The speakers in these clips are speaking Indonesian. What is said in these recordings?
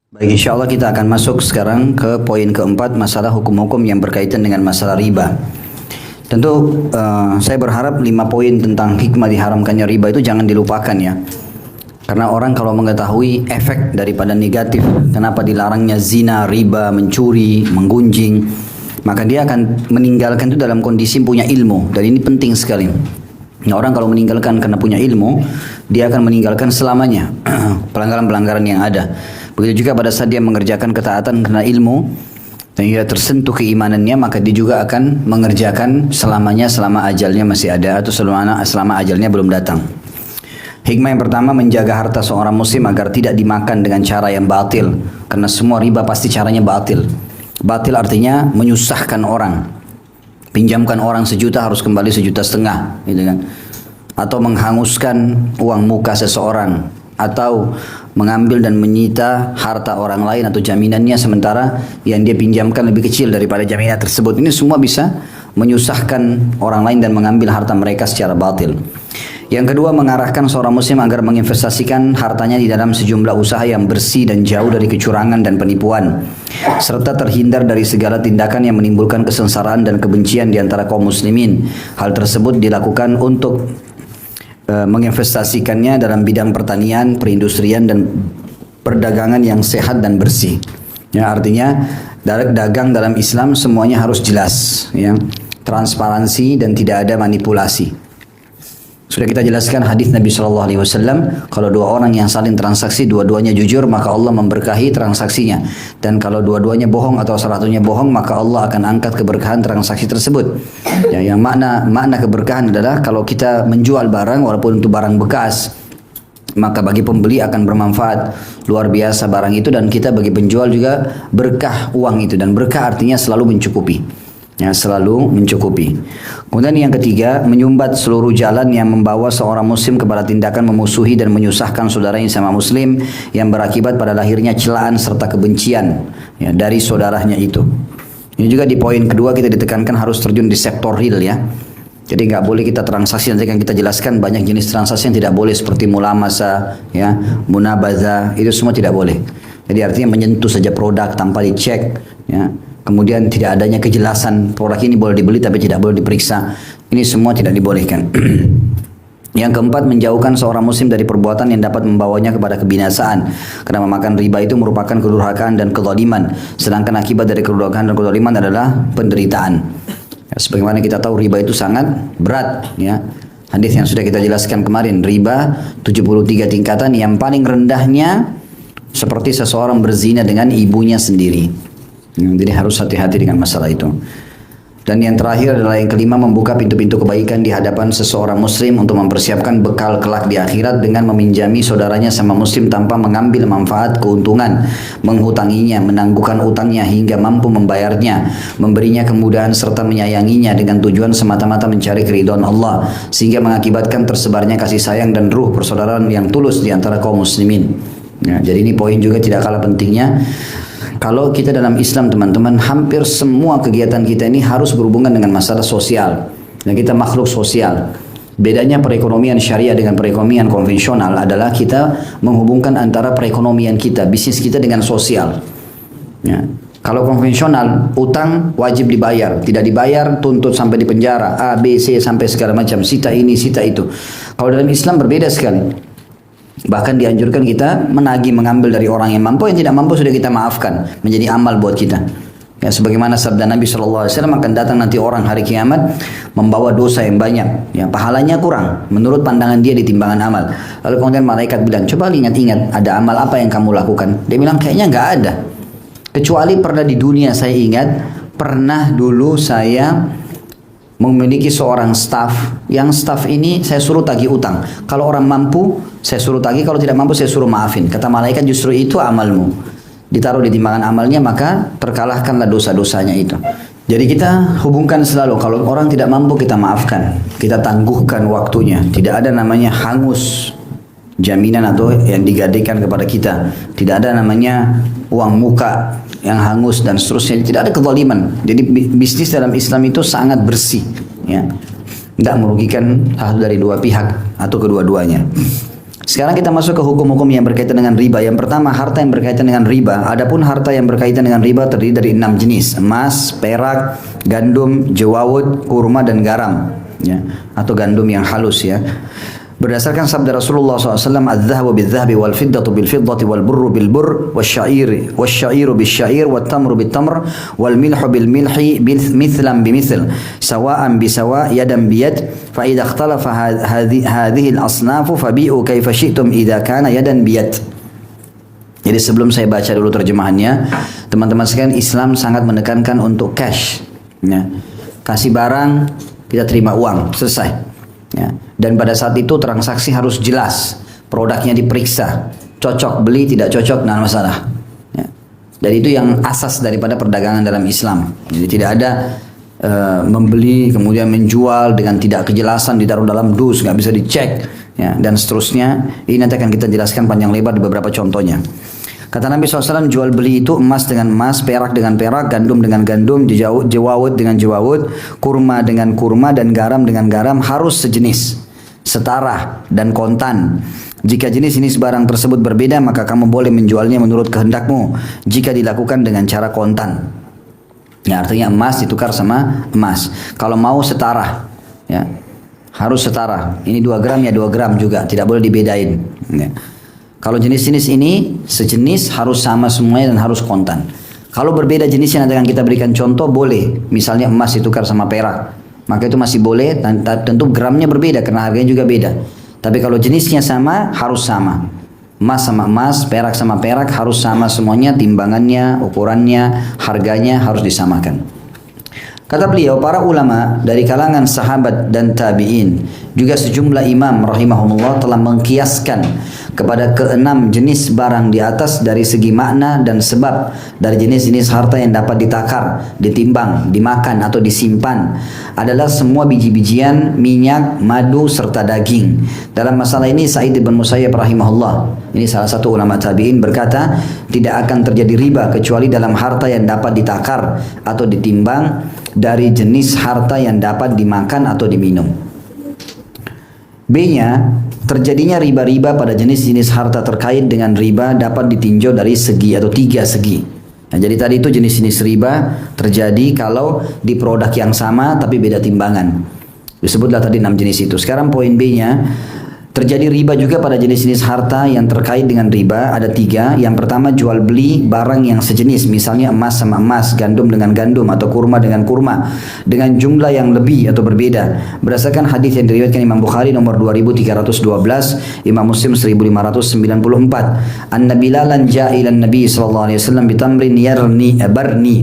Baik, insya Allah kita akan masuk sekarang ke poin keempat, masalah hukum-hukum yang berkaitan dengan masalah riba. Tentu saya berharap 5 poin tentang hikmah diharamkannya riba itu jangan dilupakan ya. Karena orang kalau mengetahui efek daripada negatif, kenapa dilarangnya zina, riba, mencuri, menggunjing, maka dia akan meninggalkan itu dalam kondisi punya ilmu. Dan ini penting sekali. Nah, orang kalau meninggalkan karena punya ilmu, dia akan meninggalkan selamanya pelanggaran-pelanggaran yang ada. Begitu juga pada saat dia mengerjakan ketaatan karena ilmu dan dia tersentuh keimanannya, maka dia juga akan mengerjakan selamanya selama ajalnya masih ada atau selama ajalnya belum datang. Hikmah yang pertama, menjaga harta seorang muslim agar tidak dimakan dengan cara yang batil. Karena semua riba pasti caranya batil. Batil artinya menyusahkan orang. Pinjamkan orang 1 juta harus kembali 1,5 juta, gitu kan? Atau menghanguskan uang muka seseorang, atau mengambil dan menyita harta orang lain atau jaminannya sementara yang dia pinjamkan lebih kecil daripada jaminan tersebut. Ini semua bisa menyusahkan orang lain dan mengambil harta mereka secara batil. Yang kedua, mengarahkan seorang muslim agar menginvestasikan hartanya di dalam sejumlah usaha yang bersih dan jauh dari kecurangan dan penipuan, serta terhindar dari segala tindakan yang menimbulkan kesengsaraan dan kebencian di antara kaum muslimin. Hal tersebut dilakukan untuk menginvestasikannya dalam bidang pertanian, perindustrian dan perdagangan yang sehat dan bersih. Ya, artinya dagang dalam Islam semuanya harus jelas, ya, transparansi dan tidak ada manipulasi. Sudah kita jelaskan hadis Nabi SAW, kalau 2 orang yang saling transaksi, dua-duanya jujur, maka Allah memberkahi transaksinya. Dan kalau dua-duanya bohong atau salah satunya bohong, maka Allah akan angkat keberkahan transaksi tersebut. Ya, yang makna keberkahan adalah kalau kita menjual barang, walaupun itu barang bekas, maka bagi pembeli akan bermanfaat luar biasa barang itu, dan kita bagi penjual juga berkah uang itu, dan berkah artinya selalu mencukupi. Ya, selalu mencukupi. Kemudian yang ketiga, menyumbat seluruh jalan yang membawa seorang muslim kepada tindakan memusuhi dan menyusahkan saudaranya sama muslim yang berakibat pada lahirnya celaan serta kebencian, ya, dari saudaranya itu. Ini juga di poin kedua kita ditekankan harus terjun di sektor real, ya. Jadi nggak boleh kita transaksi, nanti akan kita jelaskan banyak jenis transaksi yang tidak boleh, seperti mulamasa, ya, munabaza, itu semua tidak boleh. Jadi artinya menyentuh saja produk tanpa dicek, ya. Kemudian tidak adanya kejelasan produk ini boleh dibeli tapi tidak boleh diperiksa. Ini semua tidak dibolehkan. Yang keempat, menjauhkan seorang muslim dari perbuatan yang dapat membawanya kepada kebinasaan. Karena memakan riba itu merupakan kedurhakaan dan kezaliman. Sedangkan akibat dari kedurhakaan dan kezaliman adalah penderitaan. Ya, sebagaimana kita tahu riba itu sangat berat, ya. Hadis yang sudah kita jelaskan kemarin, riba 73 tingkatan, yang paling rendahnya seperti seseorang berzina dengan ibunya sendiri. Jadi harus hati-hati dengan masalah itu. Dan yang terakhir adalah yang kelima, membuka pintu-pintu kebaikan di hadapan seseorang muslim untuk mempersiapkan bekal kelak di akhirat dengan meminjami saudaranya sama muslim tanpa mengambil manfaat keuntungan, menghutanginya, menangguhkan utangnya hingga mampu membayarnya, memberinya kemudahan serta menyayanginya dengan tujuan semata-mata mencari keridhaan Allah, sehingga mengakibatkan tersebarnya kasih sayang dan ruh persaudaraan yang tulus di antara kaum muslimin. Ya, jadi ini poin juga tidak kalah pentingnya. Kalau kita dalam Islam, teman-teman, hampir semua kegiatan kita ini harus berhubungan dengan masalah sosial. Dan kita makhluk sosial. Bedanya perekonomian syariah dengan perekonomian konvensional adalah kita menghubungkan antara perekonomian kita, bisnis kita dengan sosial. Ya. Kalau konvensional, utang wajib dibayar, tidak dibayar tuntut sampai di penjara, A, B, C sampai segala macam, sita ini, sita itu. Kalau dalam Islam berbeda sekali. Bahkan dianjurkan kita menagih, mengambil dari orang yang mampu, yang tidak mampu sudah kita maafkan, menjadi amal buat kita. Ya, sebagaimana sabda Nabi SAW, akan datang nanti orang hari kiamat membawa dosa yang banyak, ya, pahalanya kurang menurut pandangan dia di timbangan amal. Lalu kemudian malaikat bilang, coba ingat-ingat, ada amal apa yang kamu lakukan? Dia bilang, kayaknya nggak ada, kecuali pernah di dunia saya ingat, pernah dulu saya memiliki seorang staff, yang staff ini saya suruh tagih utang. Kalau orang mampu, saya suruh tagih, kalau tidak mampu saya suruh maafin. Kata malaikat, justru itu amalmu. Ditaruh di timbangan amalnya, maka terkalahkanlah dosa-dosanya itu. Jadi kita hubungkan selalu, kalau orang tidak mampu kita maafkan, kita tangguhkan waktunya. Tidak ada namanya hangus jaminan atau yang digadaikan kepada kita. Tidak ada namanya uang muka yang hangus dan seterusnya. Tidak ada kezaliman. Jadi bisnis dalam Islam itu sangat bersih, ya. Tidak merugikan satu dari dua pihak atau kedua-duanya. Sekarang kita masuk ke hukum-hukum yang berkaitan dengan riba. Yang pertama, harta yang berkaitan dengan riba. Adapun harta yang berkaitan dengan riba terdiri dari 6 jenis: emas, perak, gandum, jawawut, kurma, dan garam. Ya, atau gandum yang halus ya. Berdasarkan sabda Rasulullah SAW, "Adz-dzahabu bil-dzahabi wal-fiddatu bil-fiddati wal-burru bil-burr wasy-syairu bis-syair wat-tamru bit-tamr wal-milhu bil-milhi mithlan bimithl sawa'an bisawa' yadan biyad fa idza ikhtalafa hadhihi al-asnafu fabi'u kaifa syi'tum idza kana yadan biyad." Jadi sebelum saya baca dulu terjemahannya, teman-teman sekalian, Islam sangat menekankan untuk cash. Ya. Kasih barang, kita terima uang, selesai. Ya. Dan pada saat itu transaksi harus jelas, produknya diperiksa, cocok beli, tidak cocok, tidak masalah. Ya. Dan itu yang asas daripada perdagangan dalam Islam. Jadi tidak ada membeli kemudian menjual dengan tidak kejelasan, ditaruh dalam dus, nggak bisa dicek, ya, dan seterusnya. Ini nanti akan kita jelaskan panjang lebar di beberapa contohnya. Kata Nabi SAW, jual beli itu emas dengan emas, perak dengan perak, gandum dengan gandum, jawawut dengan jawawut, kurma dengan kurma, dan garam dengan garam harus sejenis, setara, dan kontan. Jika jenis-jenis barang tersebut berbeda, maka kamu boleh menjualnya menurut kehendakmu jika dilakukan dengan cara kontan. Ya, artinya emas ditukar sama emas. Kalau mau setara, ya, harus setara. Ini 2 gram ya 2 gram juga, tidak boleh dibedain. Ya. Kalau jenis-jenis ini sejenis harus sama semuanya dan harus kontan. Kalau berbeda jenisnya nanti akan kita berikan contoh, boleh. Misalnya emas ditukar sama perak, maka itu masih boleh, dan tentu gramnya berbeda karena harganya juga beda. Tapi kalau jenisnya sama, harus sama. Emas sama emas, perak sama perak harus sama semuanya, timbangannya, ukurannya, harganya harus disamakan. Kata beliau, para ulama dari kalangan sahabat dan tabi'in, juga sejumlah imam rahimahumullah telah mengkiaskan kepada ke-6 jenis barang di atas dari segi makna dan sebab dari jenis-jenis harta yang dapat ditakar, ditimbang, dimakan atau disimpan adalah semua biji-bijian, minyak, madu serta daging. Dalam masalah ini Sa'id bin Musayyab rahimahullah, ini salah satu ulama tabi'in, berkata, tidak akan terjadi riba kecuali dalam harta yang dapat ditakar atau ditimbang dari jenis harta yang dapat dimakan atau diminum. B-nya, terjadinya riba-riba pada jenis-jenis harta terkait dengan riba dapat ditinjau dari segi atau 3 segi. Nah, jadi tadi itu jenis-jenis riba terjadi kalau di produk yang sama tapi beda timbangan. Disebutlah tadi 6 jenis itu. Sekarang poin B-nya, terjadi riba juga pada jenis-jenis harta yang terkait dengan riba ada 3. Yang pertama, jual beli barang yang sejenis, misalnya emas sama emas, gandum dengan gandum, atau kurma dengan kurma, dengan jumlah yang lebih atau berbeda. Berdasarkan hadis yang diriwayatkan Imam Bukhari nomor 2312, Imam Muslim 1594, Anna Bilalan ja'a ila Nabi sallallahu alaihi wasallam bitamrin barni.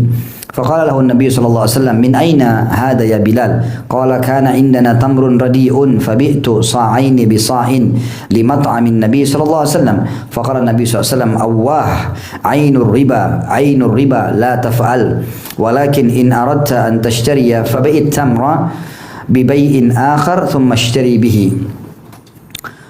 فقال له النبي صلى الله عليه وسلم من أين هذا يا بلال قال كان عندنا تمر رديء فبئت صاعين بصاع لمطعم النبي صلى الله عليه وسلم فقال النبي صلى الله عليه وسلم أواه عين الربا لا تفعل ولكن إن أردت أن تشتري فبئ التمر ببيع آخر ثم اشتري به.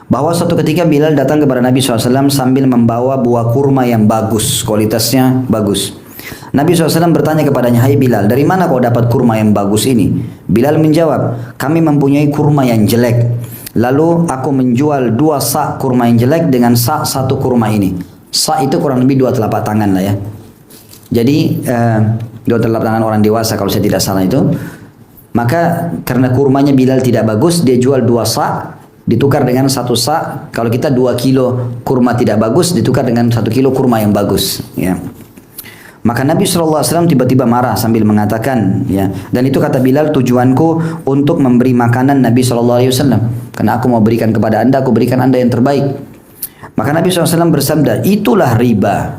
Bahwa suatu ketika Bilal datang kepada Nabi SAW sambil membawa buah kurma yang bagus, kualitasnya bagus. Nabi SAW bertanya kepadanya, "Hai Bilal, dari mana kau dapat kurma yang bagus ini?" Bilal menjawab, "Kami mempunyai kurma yang jelek. Lalu aku menjual 2 sak kurma yang jelek dengan sak 1 kurma ini." Sak itu kurang lebih 2 telapak tangan lah ya. Jadi 2 telapak tangan orang dewasa kalau saya tidak salah itu. Maka karena kurmanya Bilal tidak bagus, dia jual 2 sak, ditukar dengan 1 sak. Kalau kita 2 kilo kurma tidak bagus, ditukar dengan 1 kilo kurma yang bagus. Ya. Maka Nabi SAW tiba-tiba marah sambil mengatakan, ya, dan itu kata Bilal, tujuanku untuk memberi makanan Nabi SAW. Karena aku mau berikan kepada anda, aku berikan anda yang terbaik. Maka Nabi SAW bersabda, itulah riba.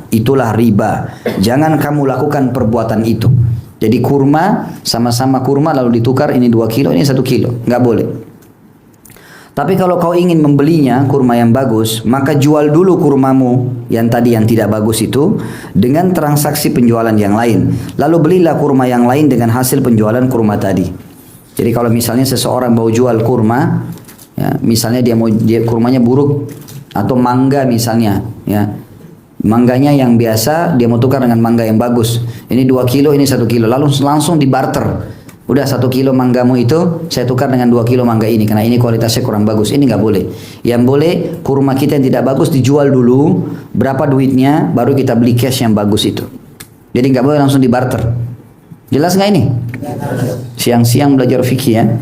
Jangan kamu lakukan perbuatan itu. Jadi kurma, sama-sama kurma lalu ditukar, ini 2 kilo, ini 1 kilo. Nggak boleh. Tapi kalau kau ingin membelinya, kurma yang bagus, maka jual dulu kurmamu yang tadi yang tidak bagus itu dengan transaksi penjualan yang lain. Lalu belilah kurma yang lain dengan hasil penjualan kurma tadi. Jadi kalau misalnya seseorang mau jual kurma, ya, misalnya dia kurmanya buruk atau mangga misalnya, ya, mangganya yang biasa dia mau tukar dengan mangga yang bagus. Ini 2 kilo, ini 1 kilo, lalu langsung dibarter. Udah 1 kilo manggamu itu saya tukar dengan 2 kilo mangga ini karena ini kualitasnya kurang bagus. Ini nggak boleh. Yang boleh kurma kita yang tidak bagus dijual dulu, berapa duitnya, baru kita beli cash yang bagus itu. Jadi nggak boleh langsung dibarter. Jelas nggak ini? Siang-siang belajar fikih ya.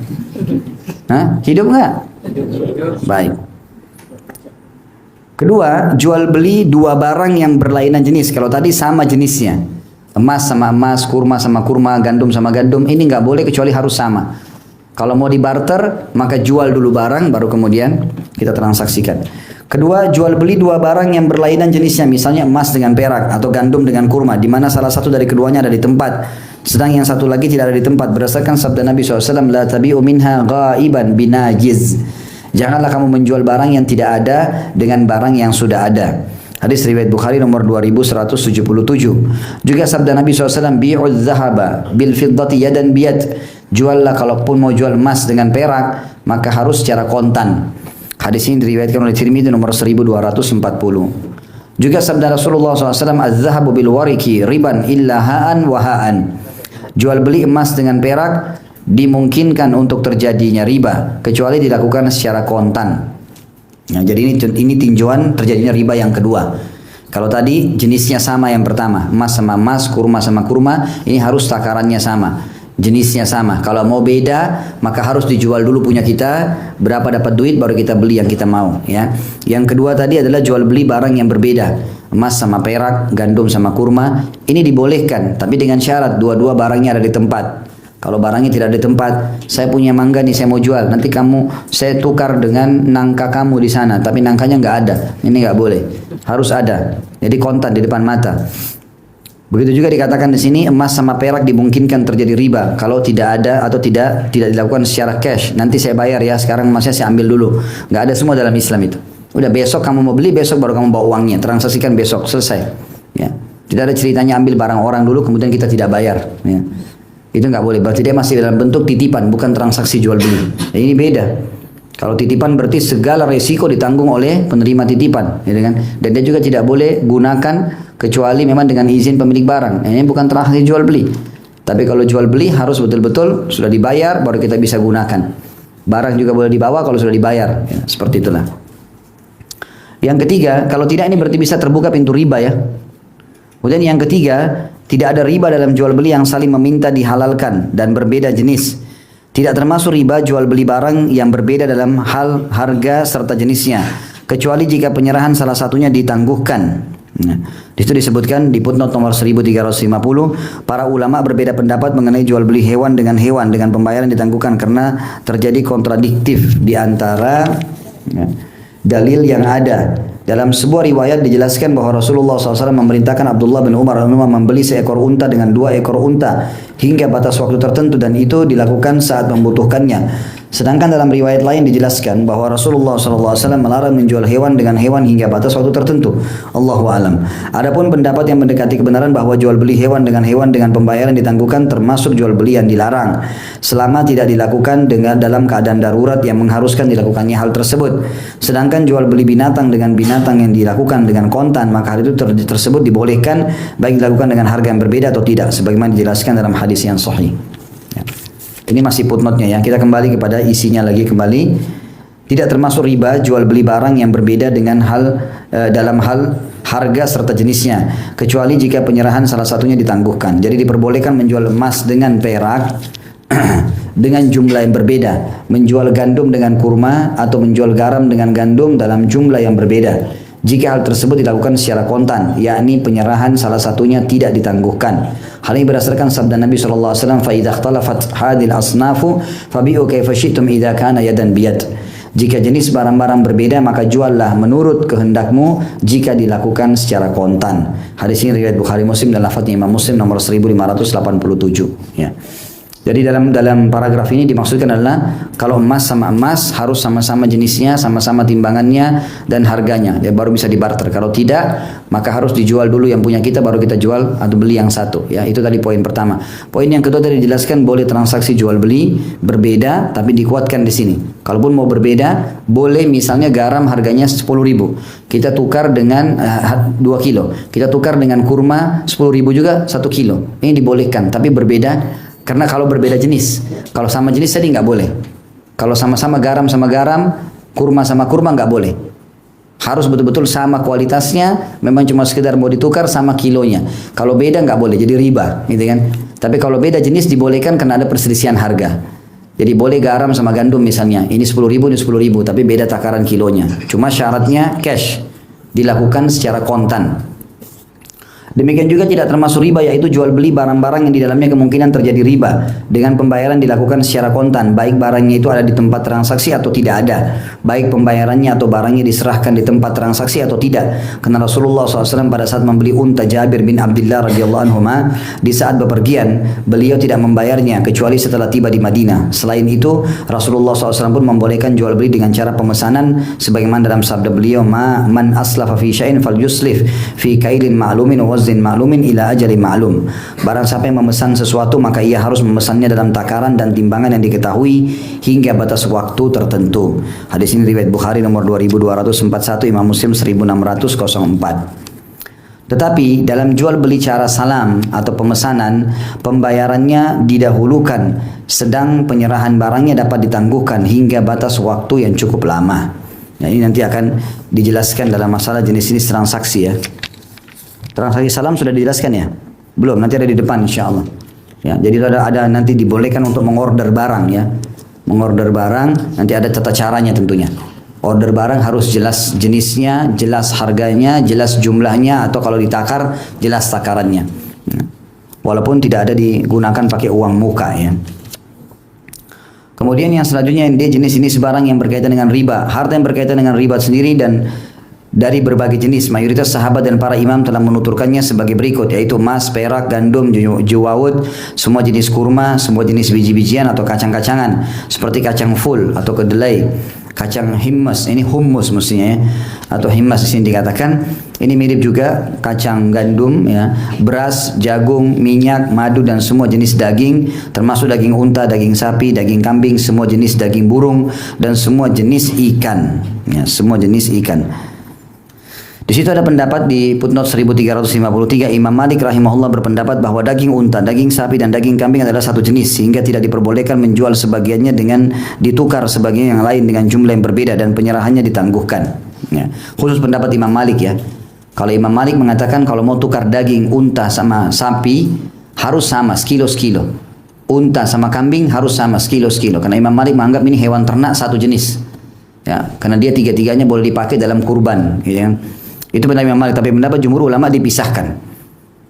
Hah? Hidup nggak? Baik. Kedua, jual beli dua barang yang berlainan jenis. Kalau tadi sama jenisnya. Emas sama emas, kurma sama kurma, gandum sama gandum, ini nggak boleh kecuali harus sama. Kalau mau dibarter, maka jual dulu barang, baru kemudian kita transaksikan. Kedua, jual beli dua barang yang berlainan jenisnya, misalnya emas dengan perak atau gandum dengan kurma, di mana salah satu dari keduanya ada di tempat, sedang yang satu lagi tidak ada di tempat. Berdasarkan sabda Nabi SAW, la tabi'u minha ghaiban binajiz. Janganlah kamu menjual barang yang tidak ada dengan barang yang sudah ada. Hadis riwayat Bukhari nomor 2177. Juga sabda Nabi SAW, bi'udz zahaba bil fiddati yadan biyad. Juallah, kalaupun mau jual emas dengan perak, maka harus secara kontan. Hadis ini diriwayatkan oleh Tirmidzi nomor 1240. Juga sabda Rasulullah SAW, az-zahabu bil wariki riban illa ha'an wa ha'an. Jual beli emas dengan perak dimungkinkan untuk terjadinya riba, kecuali dilakukan secara kontan. Nah, jadi ini tinjauan terjadinya riba yang kedua. Kalau tadi jenisnya sama yang pertama, emas sama emas, kurma sama kurma, ini harus takarannya sama, jenisnya sama. Kalau mau beda, maka harus dijual dulu punya kita, berapa dapat duit baru kita beli yang kita mau. Ya. Yang kedua tadi adalah jual beli barang yang berbeda, emas sama perak, gandum sama kurma, ini dibolehkan, tapi dengan syarat dua-dua barangnya ada di tempat. Kalau barangnya tidak ada di tempat, saya punya mangga nih, saya mau jual. Nanti saya tukar dengan nangka kamu di sana, tapi nangkanya nggak ada. Ini nggak boleh, harus ada. Jadi kontan di depan mata. Begitu juga dikatakan di sini, emas sama perak dimungkinkan terjadi riba kalau tidak ada atau tidak dilakukan secara cash. Nanti saya bayar ya, sekarang emasnya saya ambil dulu. Nggak ada semua dalam Islam itu. Udah besok kamu mau beli, besok baru kamu bawa uangnya, transaksikan besok, selesai. Ya. Tidak ada ceritanya ambil barang orang dulu kemudian kita tidak bayar. Ya. Itu nggak boleh, berarti dia masih dalam bentuk titipan, bukan transaksi jual beli. Dan ini beda. Kalau titipan berarti segala resiko ditanggung oleh penerima titipan, ya kan? Dan dia juga tidak boleh gunakan kecuali memang dengan izin pemilik barang. Ini bukan transaksi jual beli. Tapi kalau jual beli harus betul-betul sudah dibayar baru kita bisa gunakan. Barang juga boleh dibawa kalau sudah dibayar, ya, seperti itulah. Yang ketiga, kalau tidak ini berarti bisa terbuka pintu riba ya. Kemudian yang ketiga, tidak ada riba dalam jual beli yang saling meminta dihalalkan dan berbeda jenis. Tidak termasuk riba jual beli barang yang berbeda dalam hal harga serta jenisnya, kecuali jika penyerahan salah satunya ditangguhkan. Nah, itu disebutkan di footnote nomor 1350, para ulama berbeda pendapat mengenai jual beli hewan dengan pembayaran ditangguhkan karena terjadi kontradiktif di antara dalil yang ada. Dalam sebuah riwayat dijelaskan bahwa Rasulullah SAW memerintahkan Abdullah bin Umar membeli seekor unta dengan 2 ekor unta hingga batas waktu tertentu, dan itu dilakukan saat membutuhkannya. Sedangkan dalam riwayat lain dijelaskan bahwa Rasulullah SAW melarang menjual hewan dengan hewan hingga batas waktu tertentu. Allahu alam. Adapun pendapat yang mendekati kebenaran bahwa jual beli hewan dengan pembayaran ditangguhkan termasuk jual beli yang dilarang, selama tidak dilakukan dengan dalam keadaan darurat yang mengharuskan dilakukannya hal tersebut. Sedangkan jual beli binatang dengan binatang yang dilakukan dengan kontan, maka hal itu tersebut dibolehkan baik dilakukan dengan harga yang berbeda atau tidak, sebagaimana dijelaskan dalam hadis yang sahih. Ini masih footnote-nya ya. Kita kembali kepada isinya lagi kembali. Tidak termasuk riba jual beli barang yang berbeda dengan dalam hal harga serta jenisnya, kecuali jika penyerahan salah satunya ditangguhkan. Jadi diperbolehkan menjual emas dengan perak dengan jumlah yang berbeda, menjual gandum dengan kurma atau menjual garam dengan gandum dalam jumlah yang berbeda, jika hal tersebut dilakukan secara kontan, yakni penyerahan salah satunya tidak ditangguhkan. Hal ini berdasarkan sabda Nabi SAW, فَإِذَا اخْتَلَفَتْ هَذِهِ الْأَصْنَافُ فَبِئُوا كَيْفَ شِئْتُمْ إِذَا كَانَ يَدًا بِيَدٍ. Jika jenis barang-barang berbeda, maka juallah menurut kehendakmu jika dilakukan secara kontan. Hadis ini riwayat Bukhari Muslim dan lafadznya Imam Muslim nomor 1587. Ya. Jadi dalam paragraf ini dimaksudkan adalah kalau emas sama emas harus sama-sama jenisnya, sama-sama timbangannya dan harganya, ya baru bisa dibarter. Kalau tidak, maka harus dijual dulu yang punya kita baru kita jual atau beli yang satu. Ya, itu tadi poin pertama. Poin yang kedua tadi dijelaskan boleh transaksi jual beli berbeda, tapi dikuatkan di sini. Kalaupun mau berbeda, boleh misalnya garam harganya 10.000, kita tukar dengan 2 kilo. Kita tukar dengan kurma 10.000 juga 1 kilo. Ini dibolehkan, tapi berbeda Karena kalau berbeda jenis, kalau sama jenis tadi nggak boleh. Kalau sama-sama garam sama garam, kurma sama kurma nggak boleh. Harus betul-betul sama kualitasnya, memang cuma sekedar mau ditukar sama kilonya. Kalau beda nggak boleh, jadi riba, gitu kan. Tapi kalau beda jenis dibolehkan karena ada perselisihan harga. Jadi boleh garam sama gandum misalnya, ini 10.000, ini 10.000, tapi beda takaran kilonya. Cuma syaratnya cash, dilakukan secara kontan. Demikian juga tidak termasuk riba, yaitu jual beli barang-barang yang di dalamnya kemungkinan terjadi riba dengan pembayaran dilakukan secara kontan, baik barangnya itu ada di tempat transaksi atau tidak ada, baik pembayarannya atau barangnya diserahkan di tempat transaksi atau tidak. Karena Rasulullah SAW pada saat membeli unta Jabir bin Abdullah radhiyallahu anhu, di saat bepergian beliau tidak membayarnya kecuali setelah tiba di Madinah. Selain itu Rasulullah SAW pun membolehkan jual beli dengan cara pemesanan, sebagaimana dalam sabda beliau, man aslafa fi syai'in falyuslif fi kailin ma'lumin wa ma'lumin ila ajali ma'lum. Barang siapa yang memesan sesuatu maka ia harus memesannya dalam takaran dan timbangan yang diketahui hingga batas waktu tertentu. Hadis ini riwayat Bukhari nomor 2241, Imam Muslim 1604. Tetapi dalam jual beli cara salam atau pemesanan, pembayarannya didahulukan, sedang penyerahan barangnya dapat ditangguhkan hingga batas waktu yang cukup lama. Nah, ini nanti akan dijelaskan dalam masalah jenis-jenis transaksi ya. Transaksi salam sudah dijelaskan ya? Belum, nanti ada di depan insyaAllah. Ya, jadi ada nanti dibolehkan untuk mengorder barang ya. Mengorder barang, nanti ada tata caranya tentunya. Order barang harus jelas jenisnya, jelas harganya, jelas jumlahnya, atau kalau ditakar, jelas takarannya. Walaupun tidak ada digunakan pakai uang muka ya. Kemudian yang selanjutnya dia jenis-jenis barang yang berkaitan dengan riba. Harta yang berkaitan dengan riba sendiri dan dari berbagai jenis, mayoritas sahabat dan para imam telah menuturkannya sebagai berikut, yaitu emas, perak, gandum, juwawud, semua jenis kurma, semua jenis biji-bijian atau kacang-kacangan, seperti kacang full atau kedelai, kacang himmas, ini hummus mestinya ya, atau himmas di sini dikatakan. Ini mirip juga kacang gandum ya, beras, jagung, minyak, madu dan semua jenis daging, termasuk daging unta, daging sapi, daging kambing, semua jenis daging burung dan semua jenis ikan, ya, semua jenis ikan. Di situ ada pendapat di footnote 1353, Imam Malik rahimahullah berpendapat bahwa daging unta, daging sapi dan daging kambing adalah satu jenis, sehingga tidak diperbolehkan menjual sebagiannya dengan ditukar sebagian yang lain dengan jumlah yang berbeda dan penyerahannya ditangguhkan. Ya. Khusus pendapat Imam Malik ya. Kalau Imam Malik mengatakan kalau mau tukar daging unta sama sapi harus sama sekilo-sekilo. Unta sama kambing harus sama sekilo-sekilo. Karena Imam Malik menganggap ini hewan ternak satu jenis. Ya, karena dia tiga-tiganya boleh dipakai dalam kurban, gitu ya. Itu pendapat Imam Malik, tapi pendapat jumhur ulama dipisahkan.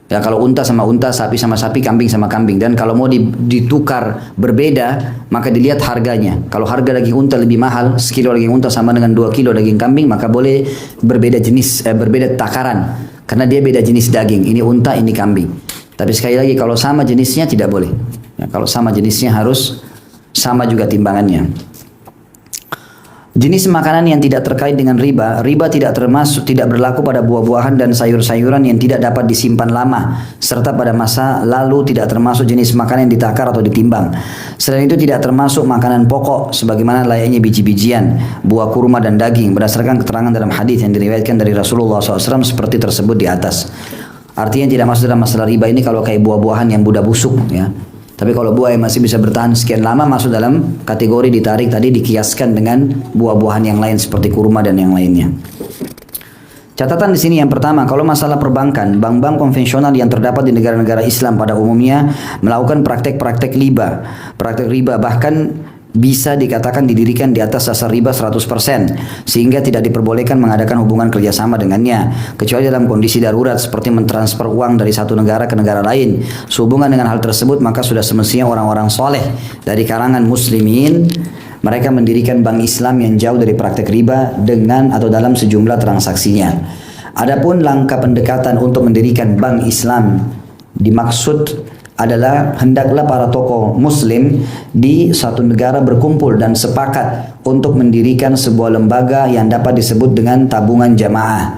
Ya, kalau unta sama unta, sapi sama sapi, kambing sama kambing. Dan kalau mau ditukar berbeda, maka dilihat harganya. Kalau harga daging unta lebih mahal, sekilo daging unta sama dengan 2 kilo daging kambing, maka boleh berbeda jenis, berbeda takaran. Karena dia beda jenis daging, ini unta, ini kambing. Tapi sekali lagi, kalau sama jenisnya tidak boleh. Ya, kalau sama jenisnya harus sama juga timbangannya. Jenis makanan yang tidak terkait dengan riba, riba tidak berlaku pada buah-buahan dan sayur-sayuran yang tidak dapat disimpan lama, serta pada masa lalu tidak termasuk jenis makanan yang ditakar atau ditimbang. Selain itu tidak termasuk makanan pokok, sebagaimana layaknya biji-bijian, buah kurma dan daging, berdasarkan keterangan dalam hadis yang diriwayatkan dari Rasulullah SAW seperti tersebut di atas. Artinya tidak masuk dalam masalah riba ini kalau kayak buah-buahan yang mudah busuk, ya. Tapi kalau buah yang masih bisa bertahan sekian lama masuk dalam kategori ditarik tadi, dikiaskan dengan buah-buahan yang lain seperti kurma dan yang lainnya. Catatan di sini yang pertama, kalau masalah perbankan, bank-bank konvensional yang terdapat di negara-negara Islam pada umumnya melakukan praktek-praktek riba. Praktek riba bahkan bisa dikatakan didirikan di atas dasar riba 100%, sehingga tidak diperbolehkan mengadakan hubungan kerjasama dengannya, kecuali dalam kondisi darurat seperti mentransfer uang dari satu negara ke negara lain. Sehubungan dengan hal tersebut, maka sudah semestinya orang-orang soleh dari kalangan muslimin mereka mendirikan bank Islam yang jauh dari praktek riba dengan atau dalam sejumlah transaksinya. Adapun langkah pendekatan untuk mendirikan bank Islam dimaksud adalah hendaklah para tokoh muslim di satu negara berkumpul dan sepakat untuk mendirikan sebuah lembaga yang dapat disebut dengan tabungan jamaah,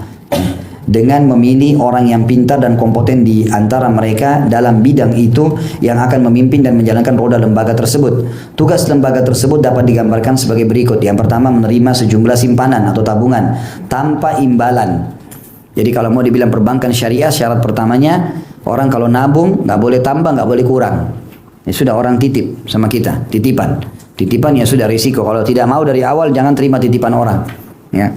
dengan memilih orang yang pintar dan kompeten di antara mereka dalam bidang itu yang akan memimpin dan menjalankan roda lembaga tersebut. Tugas lembaga tersebut dapat digambarkan sebagai berikut. Yang pertama, menerima sejumlah simpanan atau tabungan tanpa imbalan. Jadi kalau mau dibilang perbankan syariah, syarat pertamanya orang kalau nabung nggak boleh tambah, nggak boleh kurang. Ya sudah, orang titip sama kita, titipan. Titipan ya sudah risiko. Kalau tidak mau dari awal jangan terima titipan orang. Ya.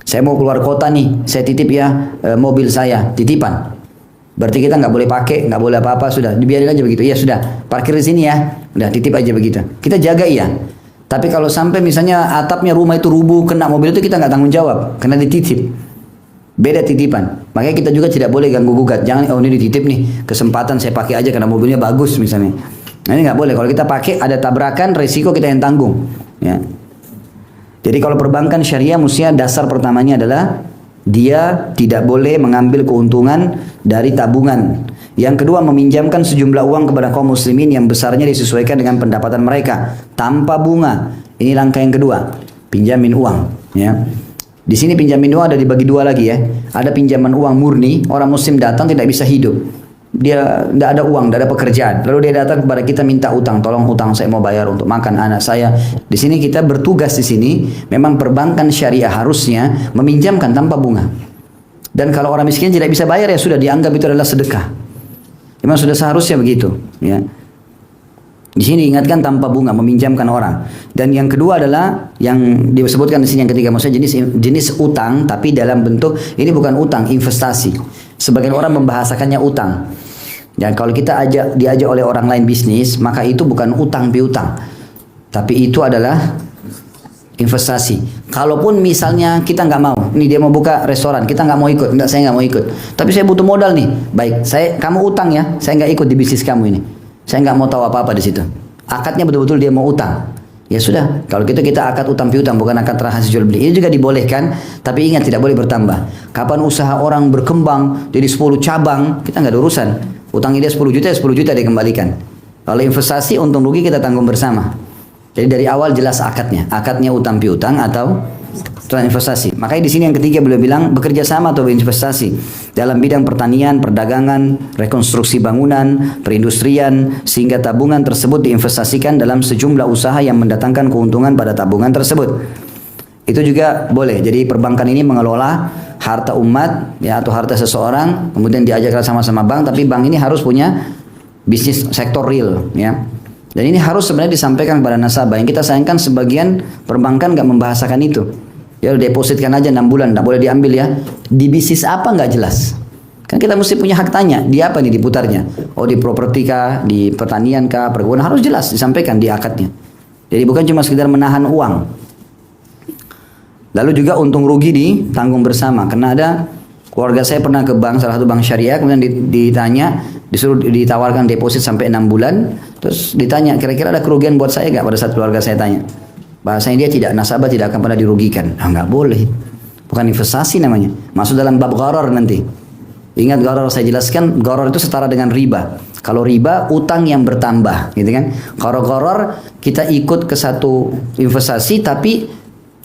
Saya mau keluar kota nih, saya titip ya mobil saya, titipan. Berarti kita nggak boleh pakai, nggak boleh apa-apa, sudah dibiarin aja begitu. Ya sudah, parkir di sini ya, udah titip aja begitu. Kita jaga iya. Tapi kalau sampai misalnya atapnya rumah itu rubuh, kena mobil itu kita nggak tanggung jawab, karena dititip. Beda titipan. Makanya kita juga tidak boleh ganggu gugat. Jangan, oh ini dititip nih, kesempatan saya pakai aja karena mobilnya bagus misalnya. Nah, ini nggak boleh. Kalau kita pakai ada tabrakan, resiko kita yang tanggung. Ya. Jadi kalau perbankan syariah, mestinya dasar pertamanya adalah dia tidak boleh mengambil keuntungan dari tabungan. Yang kedua, meminjamkan sejumlah uang kepada kaum muslimin yang besarnya disesuaikan dengan pendapatan mereka tanpa bunga. Ini langkah yang kedua, pinjamin uang. Ya. Di sini pinjamin uang ada dibagi dua lagi ya. Ada pinjaman uang murni, orang muslim datang tidak bisa hidup. Dia tidak ada uang, tidak ada pekerjaan. Lalu dia datang kepada kita minta utang, tolong utang saya mau bayar untuk makan anak saya. Di sini kita bertugas di sini, memang perbankan syariah harusnya meminjamkan tanpa bunga. Dan kalau orang miskin tidak bisa bayar ya sudah dianggap itu adalah sedekah. Memang sudah seharusnya begitu. Ya. Di sini ingatkan tanpa bunga, meminjamkan orang. Dan yang kedua adalah yang disebutkan di sini yang ketiga, maksudnya jenis utang, tapi dalam bentuk ini bukan utang, investasi. Sebagian orang membahasakannya utang. Dan kalau kita diajak oleh orang lain bisnis, maka itu bukan utang piutang, tapi itu adalah investasi. Kalaupun misalnya kita nggak mau, ini dia mau buka restoran, kita nggak mau ikut, enggak, saya nggak mau ikut. Tapi saya butuh modal nih, baik, kamu utang ya, saya nggak ikut di bisnis kamu ini. Saya nggak mau tahu apa-apa di situ. Akadnya betul-betul dia mau utang. Ya sudah, kalau gitu kita akad utang piutang, bukan akad transaksi jual beli. Ini juga dibolehkan, tapi ingat tidak boleh bertambah. Kapan usaha orang berkembang jadi 10 cabang, kita nggak ada urusan. Utang dia 10 juta, 10 juta dikembalikan. Kalau investasi untung rugi kita tanggung bersama. Jadi dari awal jelas akadnya. Akadnya utang piutang atau investasi. Makanya di sini yang ketiga beliau bilang bekerja sama atau berinvestasi dalam bidang pertanian, perdagangan, rekonstruksi bangunan, perindustrian, sehingga tabungan tersebut diinvestasikan dalam sejumlah usaha yang mendatangkan keuntungan pada tabungan tersebut. Itu juga boleh. Jadi perbankan ini mengelola harta umat ya atau harta seseorang, kemudian diajak sama-sama bank, tapi bank ini harus punya bisnis sektor real ya. Dan ini harus sebenarnya disampaikan kepada nasabah. Yang kita sayangkan sebagian perbankan nggak membahasakan itu. Ya depositkan aja 6 bulan, tidak boleh diambil ya. Di bisnis apa nggak jelas. Kan kita mesti punya hak tanya, di apa nih diputarnya? Oh di properti kah, di pertanian kah, perkebunan, harus jelas disampaikan di akadnya. Jadi bukan cuma sekedar menahan uang. Lalu juga untung rugi ditanggung bersama. Karena ada keluarga saya pernah ke bank, salah satu bank syariah, kemudian ditanya, ditawarkan deposit sampai 6 bulan, terus ditanya kira-kira ada kerugian buat saya nggak pada saat keluarga saya tanya. Bahasanya dia tidak, nasabah tidak akan pernah dirugikan. Nggak boleh. Bukan investasi namanya. Masuk dalam bab gharar nanti. Ingat gharar saya jelaskan, gharar itu setara dengan riba. Kalau riba, utang yang bertambah. Gitu kan. Kalau gharar, kita ikut ke satu investasi, tapi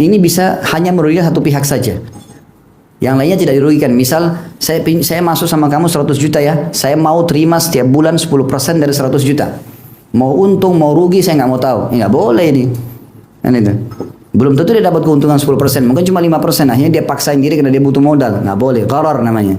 ini bisa hanya merugikan satu pihak saja. Yang lainnya tidak dirugikan. Misal, saya masuk sama kamu 100 juta ya. Saya mau terima setiap bulan 10% dari 100 juta. Mau untung, mau rugi, saya nggak mau tahu. Nggak boleh ini. Kan itu. Belum tentu dia dapat keuntungan 10%, mungkin cuma 5%. Akhirnya dia paksain diri karena dia butuh modal. Nggak boleh, gharar namanya.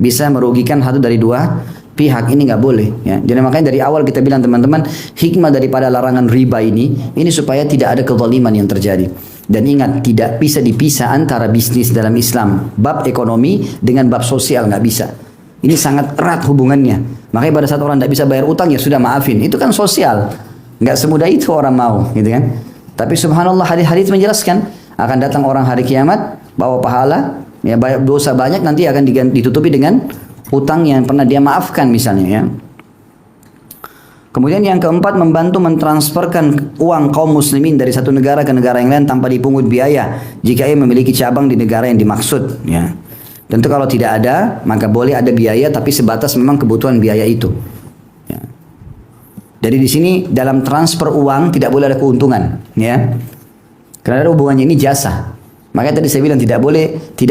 Bisa merugikan satu dari dua pihak, ini nggak boleh. Ya. Jadi makanya dari awal kita bilang teman-teman, hikmah daripada larangan riba ini supaya tidak ada kezaliman yang terjadi. Dan ingat, tidak bisa dipisah antara bisnis dalam Islam, bab ekonomi dengan bab sosial, nggak bisa. Ini sangat erat hubungannya. Makanya pada saat orang tidak bisa bayar utang, ya sudah maafin. Itu kan sosial. Nggak semudah itu orang mau, gitu kan? Tapi subhanallah hadis-hadis menjelaskan akan datang orang hari kiamat bawa pahala, ya dosa banyak nanti akan ditutupi dengan utang yang pernah dia maafkan misalnya ya. Kemudian yang keempat, membantu mentransferkan uang kaum muslimin dari satu negara ke negara yang lain tanpa dipungut biaya jika ia memiliki cabang di negara yang dimaksud ya. Tentu kalau tidak ada maka boleh ada biaya, tapi sebatas memang kebutuhan biaya itu. Jadi di sini dalam transfer uang tidak boleh ada keuntungan, ya. Karena ada hubungannya ini jasa. Makanya tadi saya bilang tidak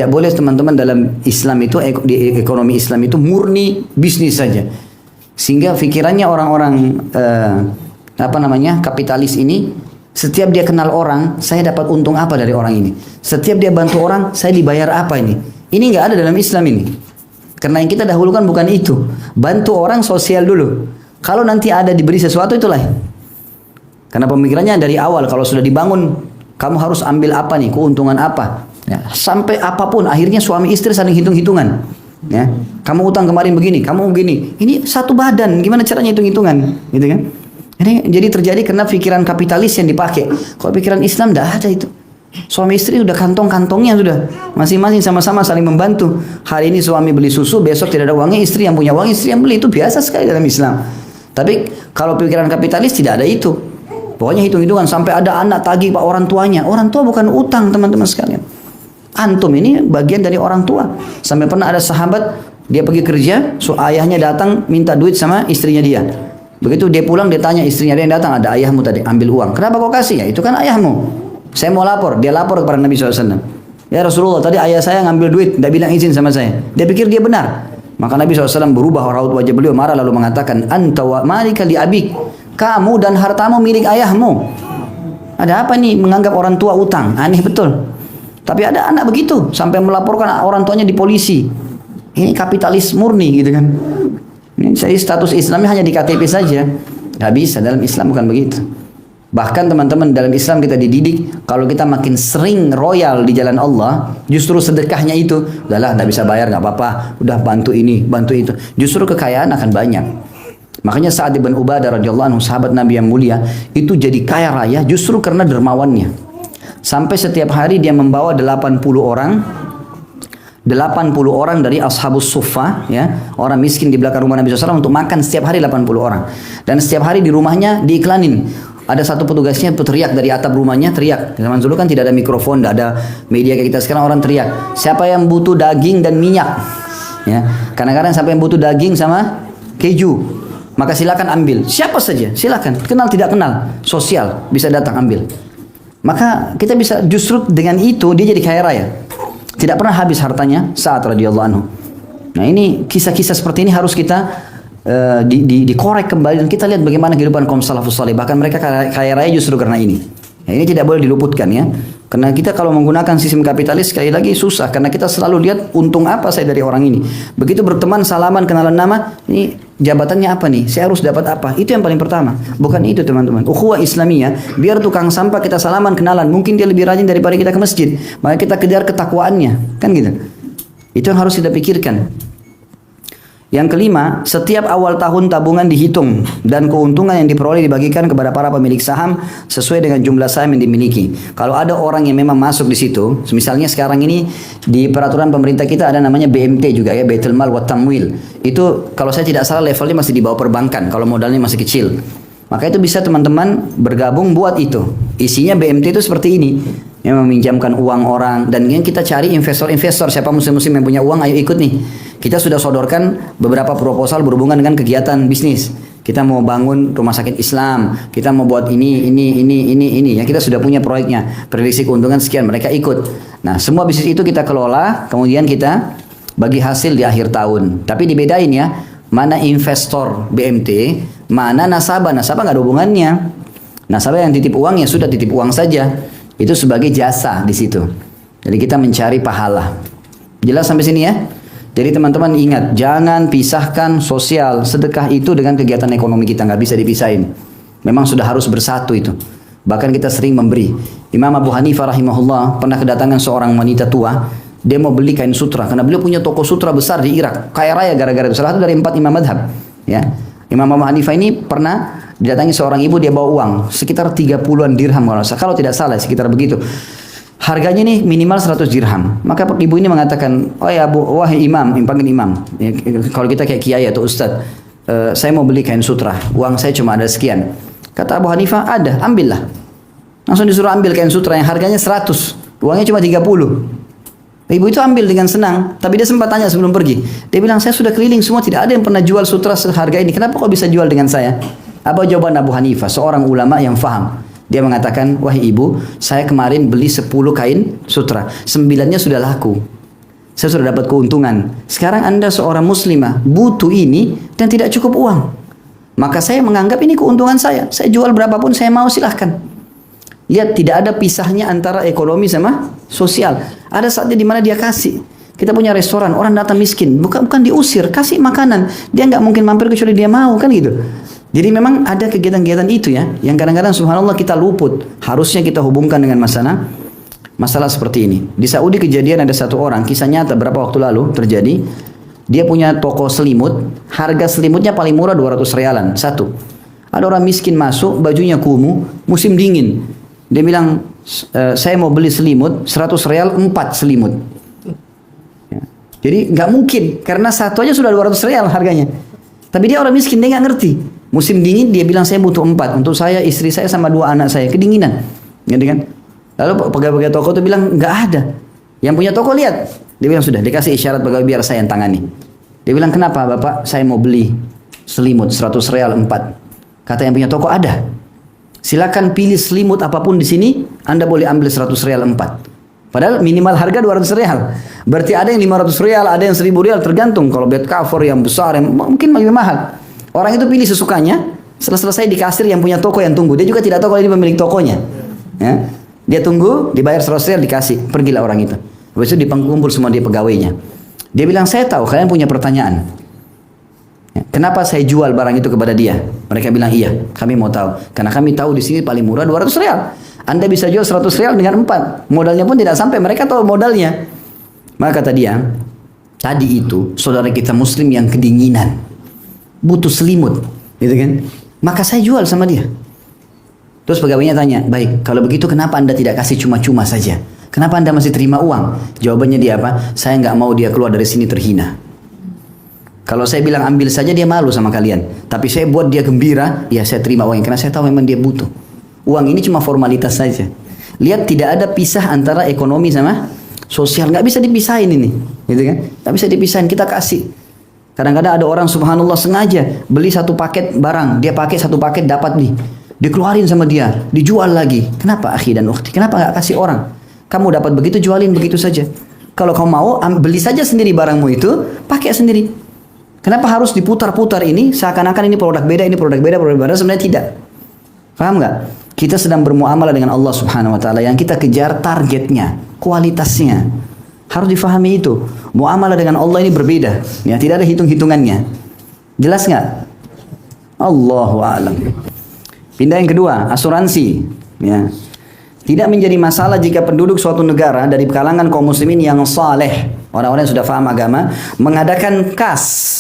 boleh teman-teman dalam Islam itu, di ekonomi Islam itu murni bisnis saja. Sehingga pikirannya orang-orang kapitalis ini, setiap dia kenal orang, saya dapat untung apa dari orang ini? Setiap dia bantu orang, saya dibayar apa ini? Ini nggak ada dalam Islam ini. Karena yang kita dahulukan bukan itu. Bantu orang sosial dulu. Kalau nanti ada diberi sesuatu itulah. Karena pemikirannya dari awal kalau sudah dibangun, kamu harus ambil apa nih, keuntungan apa. Ya, sampai apapun, akhirnya suami istri saling hitung-hitungan. Ya, kamu utang kemarin begini, kamu begini. Ini satu badan, gimana caranya hitung-hitungan, gitu kan? Jadi terjadi karena pikiran kapitalis yang dipakai. Kalau pikiran Islam tidak ada itu. Suami istri sudah kantong-kantongnya sudah, masing-masing sama-sama saling membantu. Hari ini suami beli susu, besok tidak ada uangnya, istri yang punya uang, istri yang beli. Itu biasa sekali dalam Islam. Tapi kalau pikiran kapitalis tidak ada itu. Pokoknya hitung-hitungan sampai ada anak tagih pak orang tuanya. Orang tua bukan utang teman-teman sekalian. Antum ini bagian dari orang tua. Sampai pernah ada sahabat dia pergi kerja, so ayahnya datang minta duit sama istrinya dia. Begitu dia pulang dia tanya istrinya dia yang datang, ada ayahmu tadi ambil uang. Kenapa kau kasih? Ya itu kan ayahmu. Saya mau lapor. Dia lapor kepada Nabi SAW. Ya Rasulullah tadi ayah saya ngambil duit, tidak bilang izin sama saya. Dia pikir dia benar. Maka Nabi SAW berubah raut wajah beliau marah lalu mengatakan, Anta wa malika li abik. Kamu dan hartamu milik ayahmu. Ada apa nih menganggap orang tua utang? Aneh betul. Tapi ada anak begitu sampai melaporkan orang tuanya di polisi. Ini kapitalis murni gitu kan. Ini saya status Islamnya hanya di KTP saja. Gak bisa, dalam Islam bukan begitu. Bahkan teman-teman dalam Islam kita dididik kalau kita makin sering royal di jalan Allah, justru sedekahnya itu, udahlah nggak bisa bayar nggak apa-apa, udah bantu ini, bantu itu. Justru kekayaan akan banyak. Makanya Sa'ad bin Ubadah radhiyallahu anhu, sahabat Nabi yang mulia, itu jadi kaya raya justru karena dermawannya. Sampai setiap hari dia membawa 80 orang dari ashabus suffah, ya, orang miskin di belakang rumah Nabi SAW untuk makan setiap hari 80 orang. Dan setiap hari di rumahnya diiklanin. Ada satu petugasnya teriak dari atap rumahnya, teriak. Zaman dulu kan tidak ada mikrofon, tidak ada media kayak kita sekarang, orang teriak. Siapa yang butuh daging dan minyak? Ya, kadang-kadang siapa yang butuh daging sama keju? Maka silakan ambil. Siapa saja, silakan. Kenal tidak kenal, sosial bisa datang ambil. Maka kita bisa justru dengan itu dia jadi kaya raya. Tidak pernah habis hartanya Sa'ad radhiyallahu anhu. Nah ini kisah-kisah seperti ini harus kita dikorek kembali dan kita lihat bagaimana kehidupan kaum salafus saleh. Bahkan mereka kaya raya justru karena ini. Ya, ini tidak boleh diluputkan ya. Karena kita kalau menggunakan sistem kapitalis sekali lagi susah. Karena kita selalu lihat untung apa saya dari orang ini. Begitu berteman, salaman, kenalan nama, ini jabatannya apa nih? Saya harus dapat apa? Itu yang paling pertama. Bukan itu teman-teman. Ukhuwah Islamiyah, biar tukang sampah kita salaman, kenalan. Mungkin dia lebih rajin daripada kita ke masjid. Maka kita kejar ketakwaannya. Kan gitu. Itu yang harus kita pikirkan. Yang kelima, setiap awal tahun tabungan dihitung dan keuntungan yang diperoleh dibagikan kepada para pemilik saham sesuai dengan jumlah saham yang dimiliki. Kalau ada orang yang memang masuk di situ, misalnya sekarang ini di peraturan pemerintah kita ada namanya BMT juga ya, Baitul Mal wa Tamwil. Itu kalau saya tidak salah levelnya masih di bawah perbankan kalau modalnya masih kecil. Maka itu bisa teman-teman bergabung buat itu. Isinya BMT itu seperti ini. Yang meminjamkan uang orang dan yang kita cari investor-investor, siapa muslim-muslim yang punya uang ayo ikut nih. Kita sudah sodorkan beberapa proposal berhubungan dengan kegiatan bisnis. Kita mau bangun rumah sakit Islam, kita mau buat ini. Ya kita sudah punya proyeknya, prediksi keuntungan sekian, mereka ikut. Nah semua bisnis itu kita kelola, kemudian kita bagi hasil di akhir tahun. Tapi dibedain ya, mana investor BMT, mana nasabah. Nasabah nggak ada hubungannya. Nasabah yang titip uang ya sudah titip uang saja. Itu sebagai jasa di situ. Jadi kita mencari pahala. Jelas sampai sini ya? Jadi teman-teman ingat, jangan pisahkan sosial, sedekah itu dengan kegiatan ekonomi kita, nggak bisa dipisahin. Memang sudah harus bersatu itu. Bahkan kita sering memberi. Imam Abu Hanifah rahimahullah pernah kedatangan seorang wanita tua, dia mau beli kain sutra karena beliau punya toko sutra besar di Irak, kaya raya gara-gara itu. Salah satu dari 4 imam madhab. Ya, Imam Abu Hanifah ini pernah didatangi seorang ibu, dia bawa uang sekitar 30-an dirham kalau tidak salah, sekitar begitu. Harganya nih minimal 100 dirham. Maka ibu ini mengatakan, oh ya Bu, wahai imam, panggil imam. Ya, kalau kita kayak kiai atau ustad, saya mau beli kain sutra, uang saya cuma ada sekian. Kata Abu Hanifah, ada, ambillah. Langsung disuruh ambil kain sutra yang harganya 100, uangnya cuma 30. Ibu itu ambil dengan senang, tapi dia sempat tanya sebelum pergi. Dia bilang, saya sudah keliling semua, tidak ada yang pernah jual sutra seharga ini. Kenapa kok bisa jual dengan saya? Apa jawaban Abu Hanifah, seorang ulama yang faham? Dia mengatakan, wahai ibu, saya kemarin beli 10 kain sutra, 9-nya sudah laku. Saya sudah dapat keuntungan. Sekarang Anda seorang muslimah, butuh ini dan tidak cukup uang. Maka saya menganggap ini keuntungan saya. Saya jual berapapun saya mau, silahkan. Lihat, tidak ada pisahnya antara ekonomi sama sosial. Ada saatnya di mana dia kasih. Kita punya restoran, orang datang miskin, bukan diusir, kasih makanan. Dia nggak mungkin mampir kecuali dia mau, kan gitu. Jadi memang ada kegiatan-kegiatan itu ya, yang kadang-kadang subhanallah kita luput. Harusnya kita hubungkan dengan masalah seperti ini. Di Saudi kejadian ada satu orang, kisah nyata berapa waktu lalu terjadi. Dia punya toko selimut, harga selimutnya paling murah 200 rialan satu. Ada orang miskin masuk, bajunya kumuh, musim dingin. Dia bilang, saya mau beli selimut, 100 rial 4 selimut. Ya. Jadi nggak mungkin, karena satu aja sudah 200 rial harganya. Tapi dia orang miskin, dia nggak ngerti. Musim dingin dia bilang saya butuh 4 untuk saya, istri saya sama 2 anak saya, kedinginan. Gitu kan? Lalu pegawai toko itu bilang nggak ada. Yang punya toko lihat, dia bilang sudah dikasih isyarat pegawai biar saya yang tangani. Dia bilang kenapa bapak? Saya mau beli selimut 100 rial 4. Kata yang punya toko ada. Silakan pilih selimut apapun di sini, Anda boleh ambil 100 rial 4. Padahal minimal harga 200 rial. Berarti ada yang 500 rial, ada yang 1000 rial, tergantung. Kalau bed cover yang besar, yang mungkin lebih mahal. Orang itu pilih sesukanya, setelah selesai di kasir yang punya toko yang tunggu. Dia juga tidak tahu kalau ini pemilik tokonya. Ya. Dia tunggu, dibayar 100 rial, dikasih. Pergilah orang itu. Habis itu dikumpul semua dia pegawainya. Dia bilang, saya tahu kalian punya pertanyaan. Ya. Kenapa saya jual barang itu kepada dia? Mereka bilang, iya, kami mau tahu. Karena kami tahu di sini paling murah 200 rial. Anda bisa jual 100 rial dengan 4. Modalnya pun tidak sampai, mereka tahu modalnya. Maka kata dia, tadi itu saudara kita muslim yang kedinginan, butuh selimut, gitu kan? Maka saya jual sama dia. Terus pegawainya tanya, baik, kalau begitu kenapa Anda tidak kasih cuma-cuma saja? Kenapa Anda masih terima uang? Jawabannya dia apa? Saya nggak mau dia keluar dari sini terhina. Kalau saya bilang ambil saja dia malu sama kalian. Tapi saya buat dia gembira, ya saya terima uangnya. Karena saya tahu memang dia butuh. Uang ini cuma formalitas saja. Lihat tidak ada pisah antara ekonomi sama sosial. Nggak bisa dipisahin ini. Gitu kan? Nggak bisa dipisahin, kita kasih. Kadang-kadang ada orang subhanallah sengaja beli satu paket barang. Dia pakai satu paket dapat nih. Dikeluarin sama dia. Dijual lagi. Kenapa akhi dan ukhti? Kenapa nggak kasih orang? Kamu dapat begitu, jualin begitu saja. Kalau kamu mau, beli saja sendiri barangmu itu, pakai sendiri. Kenapa harus diputar-putar ini? Seakan-akan ini produk beda, ini produk beda, produk beda. Sebenarnya tidak. Paham nggak? Kita sedang bermuamalah dengan Allah Subhanahu Wa Taala. Yang kita kejar targetnya, kualitasnya. Harus difahami itu. Muamalah dengan Allah ini berbeda. Ya, tidak ada hitung-hitungannya. Jelas nggak? Allahu a'lam. Pindah yang kedua, asuransi. Ya. Tidak menjadi masalah jika penduduk suatu negara dari kalangan kaum muslimin yang saleh, orang-orang yang sudah faham agama, mengadakan kas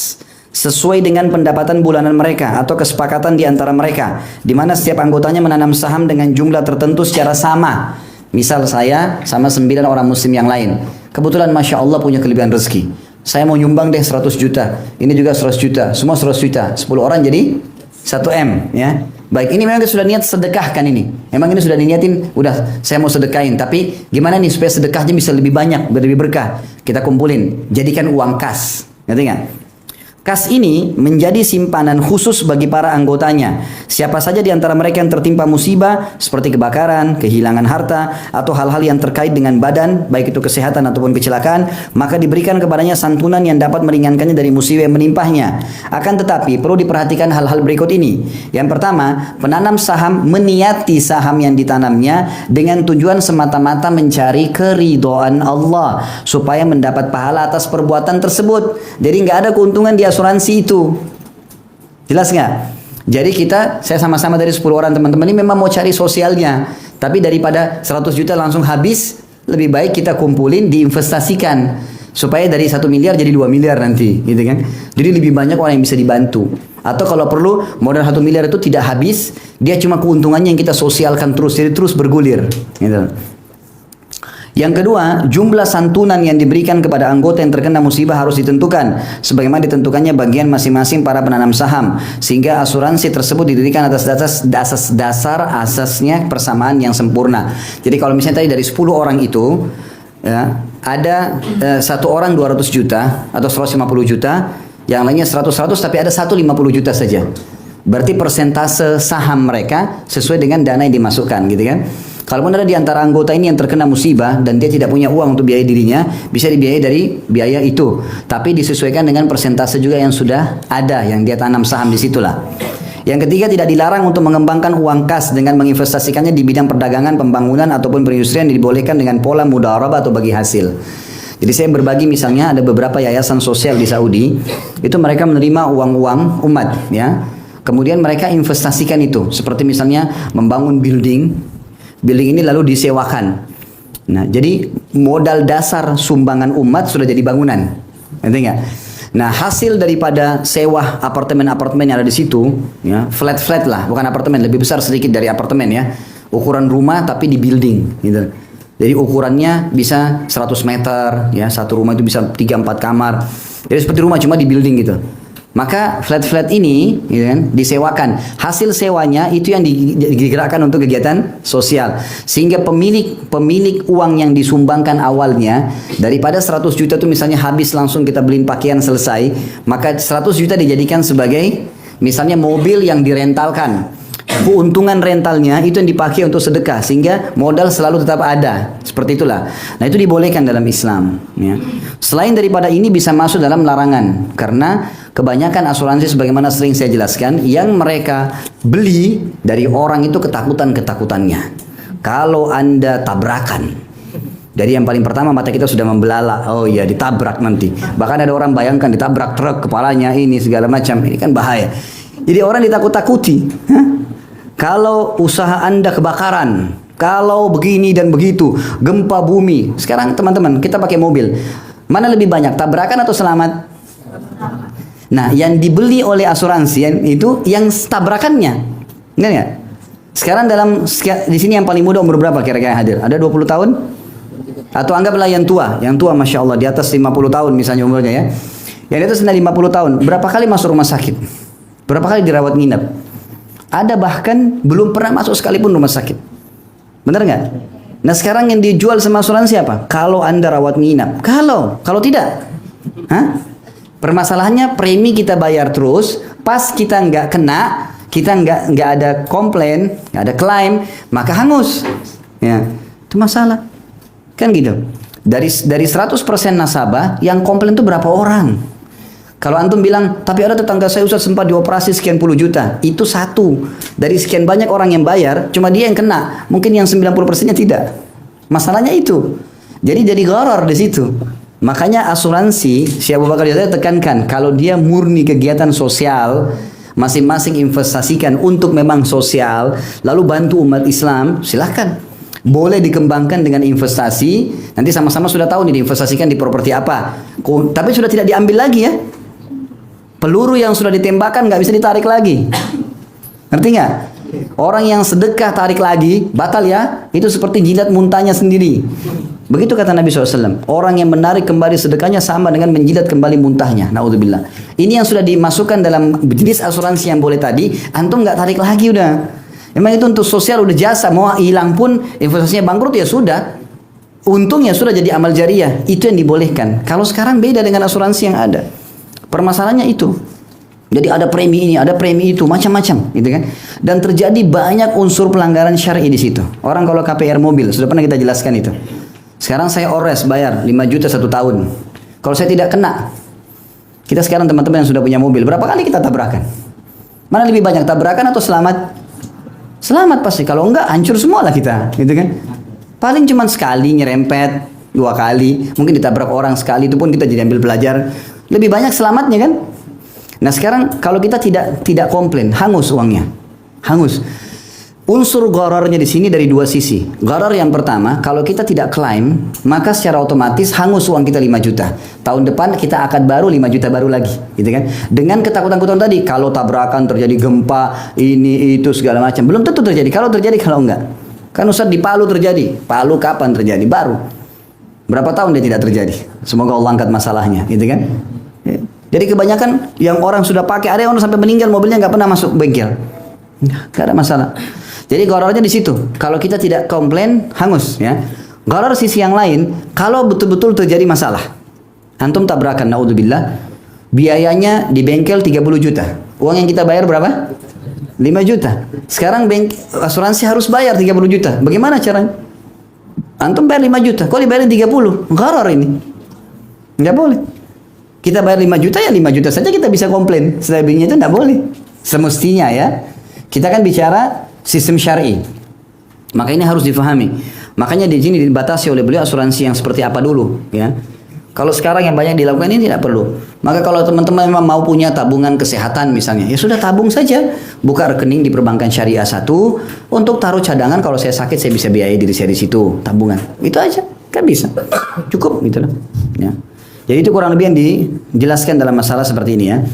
sesuai dengan pendapatan bulanan mereka atau kesepakatan di antara mereka, di mana setiap anggotanya menanam saham dengan jumlah tertentu secara sama. Misal saya sama 9 orang muslim yang lain. Kebetulan Masya Allah punya kelebihan rezeki. Saya mau nyumbang deh 100 juta. Ini juga 100 juta. Semua 100 juta. 10 orang jadi 1M. Ya. Baik, ini memang sudah niat sedekahkan ini. Memang ini sudah diniatin, udah saya mau sedekahin. Tapi gimana nih supaya sedekahnya bisa lebih banyak, lebih berkah. Kita kumpulin, jadikan uang kas. Ngerti nggak? Kas ini menjadi simpanan khusus bagi para anggotanya. Siapa saja di antara mereka yang tertimpa musibah seperti kebakaran, kehilangan harta, atau hal-hal yang terkait dengan badan, baik itu kesehatan ataupun kecelakaan, maka diberikan kepadanya santunan yang dapat meringankannya dari musibah yang menimpahnya. Akan tetapi perlu diperhatikan hal-hal berikut ini. Yang pertama, penanam saham meniati saham yang ditanamnya dengan tujuan semata-mata mencari keridhaan Allah supaya mendapat pahala atas perbuatan tersebut. Jadi nggak ada keuntungan di asuransi itu. Jelas nggak? Jadi saya sama-sama dari 10 orang teman-teman ini memang mau cari sosialnya. Tapi daripada 100 juta langsung habis, lebih baik kita kumpulin, diinvestasikan. Supaya dari 1 miliar jadi 2 miliar nanti. Gitu kan? Jadi lebih banyak orang yang bisa dibantu. Atau kalau perlu, modal 1 miliar itu tidak habis, dia cuma keuntungannya yang kita sosialkan terus. Jadi terus bergulir. Gitu. Yang kedua, jumlah santunan yang diberikan kepada anggota yang terkena musibah harus ditentukan sebagaimana ditentukannya bagian masing-masing para penanam saham, sehingga asuransi tersebut didirikan atas dasar asasnya persamaan yang sempurna. Jadi kalau misalnya tadi dari 10 orang itu ya, ada satu orang 200 juta atau 150 juta, yang lainnya 100 tapi ada 150 juta saja. Berarti persentase saham mereka sesuai dengan dana yang dimasukkan, gitu kan? Kalaupun ada di antara anggota ini yang terkena musibah dan dia tidak punya uang untuk biaya dirinya, bisa dibiayai dari biaya itu. Tapi disesuaikan dengan persentase juga yang sudah ada, yang dia tanam saham di situlah. Yang ketiga, tidak dilarang untuk mengembangkan uang kas dengan menginvestasikannya di bidang perdagangan, pembangunan ataupun perindustrian yang dibolehkan dengan pola mudharabah atau bagi hasil. Jadi saya berbagi misalnya ada beberapa yayasan sosial di Saudi, itu mereka menerima uang-uang umat, ya. kemudian mereka investasikan itu, seperti misalnya membangun building ini lalu disewakan. Nah, jadi modal dasar sumbangan umat sudah jadi bangunan, ngerti nggak? Nah, hasil daripada sewa apartemen-apartemen yang ada di situ, ya, flat-flat lah, bukan apartemen, lebih besar sedikit dari apartemen ya, ukuran rumah tapi di building, gitu. Jadi ukurannya bisa 100 meter, ya, satu rumah itu bisa 3-4 kamar. Jadi seperti rumah cuma di building gitu. Maka flat-flat ini, gitu kan, disewakan. Hasil sewanya itu yang digerakkan untuk kegiatan sosial. Sehingga pemilik uang yang disumbangkan awalnya, daripada 100 juta itu misalnya habis langsung kita beliin pakaian selesai, maka 100 juta dijadikan sebagai misalnya mobil yang direntalkan. Keuntungan rentalnya itu yang dipakai untuk sedekah, sehingga modal selalu tetap ada. Seperti itulah. Nah, itu dibolehkan dalam Islam, ya. Selain daripada ini bisa masuk dalam larangan, karena kebanyakan asuransi sebagaimana sering saya jelaskan, yang mereka beli dari orang itu ketakutannya. Kalau Anda tabrakan, dari yang paling pertama mata kita sudah membelalak, oh iya ditabrak nanti. Bahkan ada orang bayangkan ditabrak truk kepalanya ini segala macam, ini kan bahaya. Jadi orang ditakut-takuti. Kalau usaha Anda kebakaran, kalau begini dan begitu, gempa bumi. Sekarang teman-teman, kita pakai mobil. Mana lebih banyak, tabrakan atau selamat? Nah, yang dibeli oleh asuransi itu yang tabrakannya. Enggak ya? Sekarang di sini yang paling muda umur berapa kira-kira hadir? Ada 20 tahun? Atau anggaplah yang tua Masya Allah di atas 50 tahun misalnya umurnya ya. Yang di atas 50 tahun, berapa kali masuk rumah sakit? Berapa kali dirawat nginep? Ada bahkan belum pernah masuk sekalipun rumah sakit. Benar nggak? Nah, sekarang yang dijual sama asuransi apa? Kalau Anda rawat nginap. Kalau tidak. Hah? Permasalahannya premi kita bayar terus, pas kita nggak kena, kita nggak ada komplain, nggak ada klaim, maka hangus. Ya, itu masalah. Kan gitu. Dari 100% nasabah yang komplain itu berapa orang? Kalau antum bilang, tapi ada tetangga saya Ustaz sempat dioperasi sekian puluh juta. Itu satu. Dari sekian banyak orang yang bayar, cuma dia yang kena. Mungkin yang 90%-nya tidak. Masalahnya itu. Jadi gharar di situ. Makanya asuransi, Syekh Abu Bakar Jazari tekankan, kalau dia murni kegiatan sosial, masing-masing investasikan untuk memang sosial, lalu bantu umat Islam, silahkan. Boleh dikembangkan dengan investasi, nanti sama-sama sudah tahu nih diinvestasikan di properti apa. Tapi sudah tidak diambil lagi ya. Peluru yang sudah ditembakkan nggak bisa ditarik lagi. Ngerti nggak? Orang yang sedekah tarik lagi, batal ya. Itu seperti jilat muntahnya sendiri. Begitu kata Nabi SAW. Orang yang menarik kembali sedekahnya sama dengan menjilat kembali muntahnya. Naudzubillah. Ini yang sudah dimasukkan dalam jenis asuransi yang boleh tadi. Antum nggak tarik lagi udah. Memang itu untuk sosial udah jasa. Mau hilang pun investasinya bangkrut ya sudah. Untungnya sudah jadi amal jariah. Itu yang dibolehkan. Kalau sekarang beda dengan asuransi yang ada. Permasalahannya itu. Jadi ada premi ini, ada premi itu, macam-macam, gitu kan? Dan terjadi banyak unsur pelanggaran syar'i di situ. Orang kalau KPR mobil, sudah pernah kita jelaskan itu. Sekarang saya ores bayar 5 juta 1 tahun. Kalau saya tidak kena, kita sekarang teman-teman yang sudah punya mobil, berapa kali kita tabrakan? Mana lebih banyak tabrakan atau selamat? Selamat pasti. Kalau enggak, hancur semua lah kita, gitu kan? Paling cuma sekali nyerempet, 2 kali, mungkin ditabrak orang sekali, itu pun kita jadi ambil belajar. Lebih banyak selamatnya kan? Nah sekarang kalau kita tidak komplain, hangus uangnya, hangus. Unsur ghararnya di sini dari dua sisi. Gharar yang pertama, kalau kita tidak klaim, maka secara otomatis hangus uang kita 5 juta. Tahun depan kita akad baru 5 juta baru lagi, gitu kan? Dengan ketakutan-ketakutan tadi, kalau tabrakan terjadi gempa, ini itu segala macam, belum tentu terjadi. Kalau terjadi, kalau enggak, kan Ustaz di Palu terjadi. Palu kapan terjadi? Baru. Berapa tahun dia tidak terjadi? Semoga Allah angkat masalahnya, gitu kan? Jadi kebanyakan yang orang sudah pakai, ada yang orang sampai meninggal mobilnya nggak pernah masuk bengkel, nggak ada masalah. Jadi ghararnya di situ. Kalau kita tidak komplain, hangus ya. Gharar sisi yang lain, kalau betul-betul terjadi masalah, antum tabrakan, naudzubillah, biayanya di bengkel 30 juta. Uang yang kita bayar berapa? 5 juta. Sekarang asuransi harus bayar 30 juta. Bagaimana caranya? Antum bayar 5 juta, kok dibayarin 30? Gharar ini. Nggak boleh. Kita bayar 5 juta ya 5 juta saja kita bisa komplain. Selebihnya itu tidak boleh. Semestinya ya. Kita kan bicara sistem syar'i. Maka ini harus difahami. Makanya di sini dibatasi oleh beliau asuransi yang seperti apa dulu, ya. Kalau sekarang yang banyak dilakukan ini tidak perlu. Maka kalau teman-teman memang mau punya tabungan kesehatan misalnya, ya sudah tabung saja. Buka rekening di perbankan syariah satu, untuk taruh cadangan kalau saya sakit saya bisa biayai diri saya di situ, tabungan. Itu aja, kan bisa. Cukup gitu loh. Ya. Jadi itu kurang lebih yang dijelaskan dalam masalah seperti ini ya.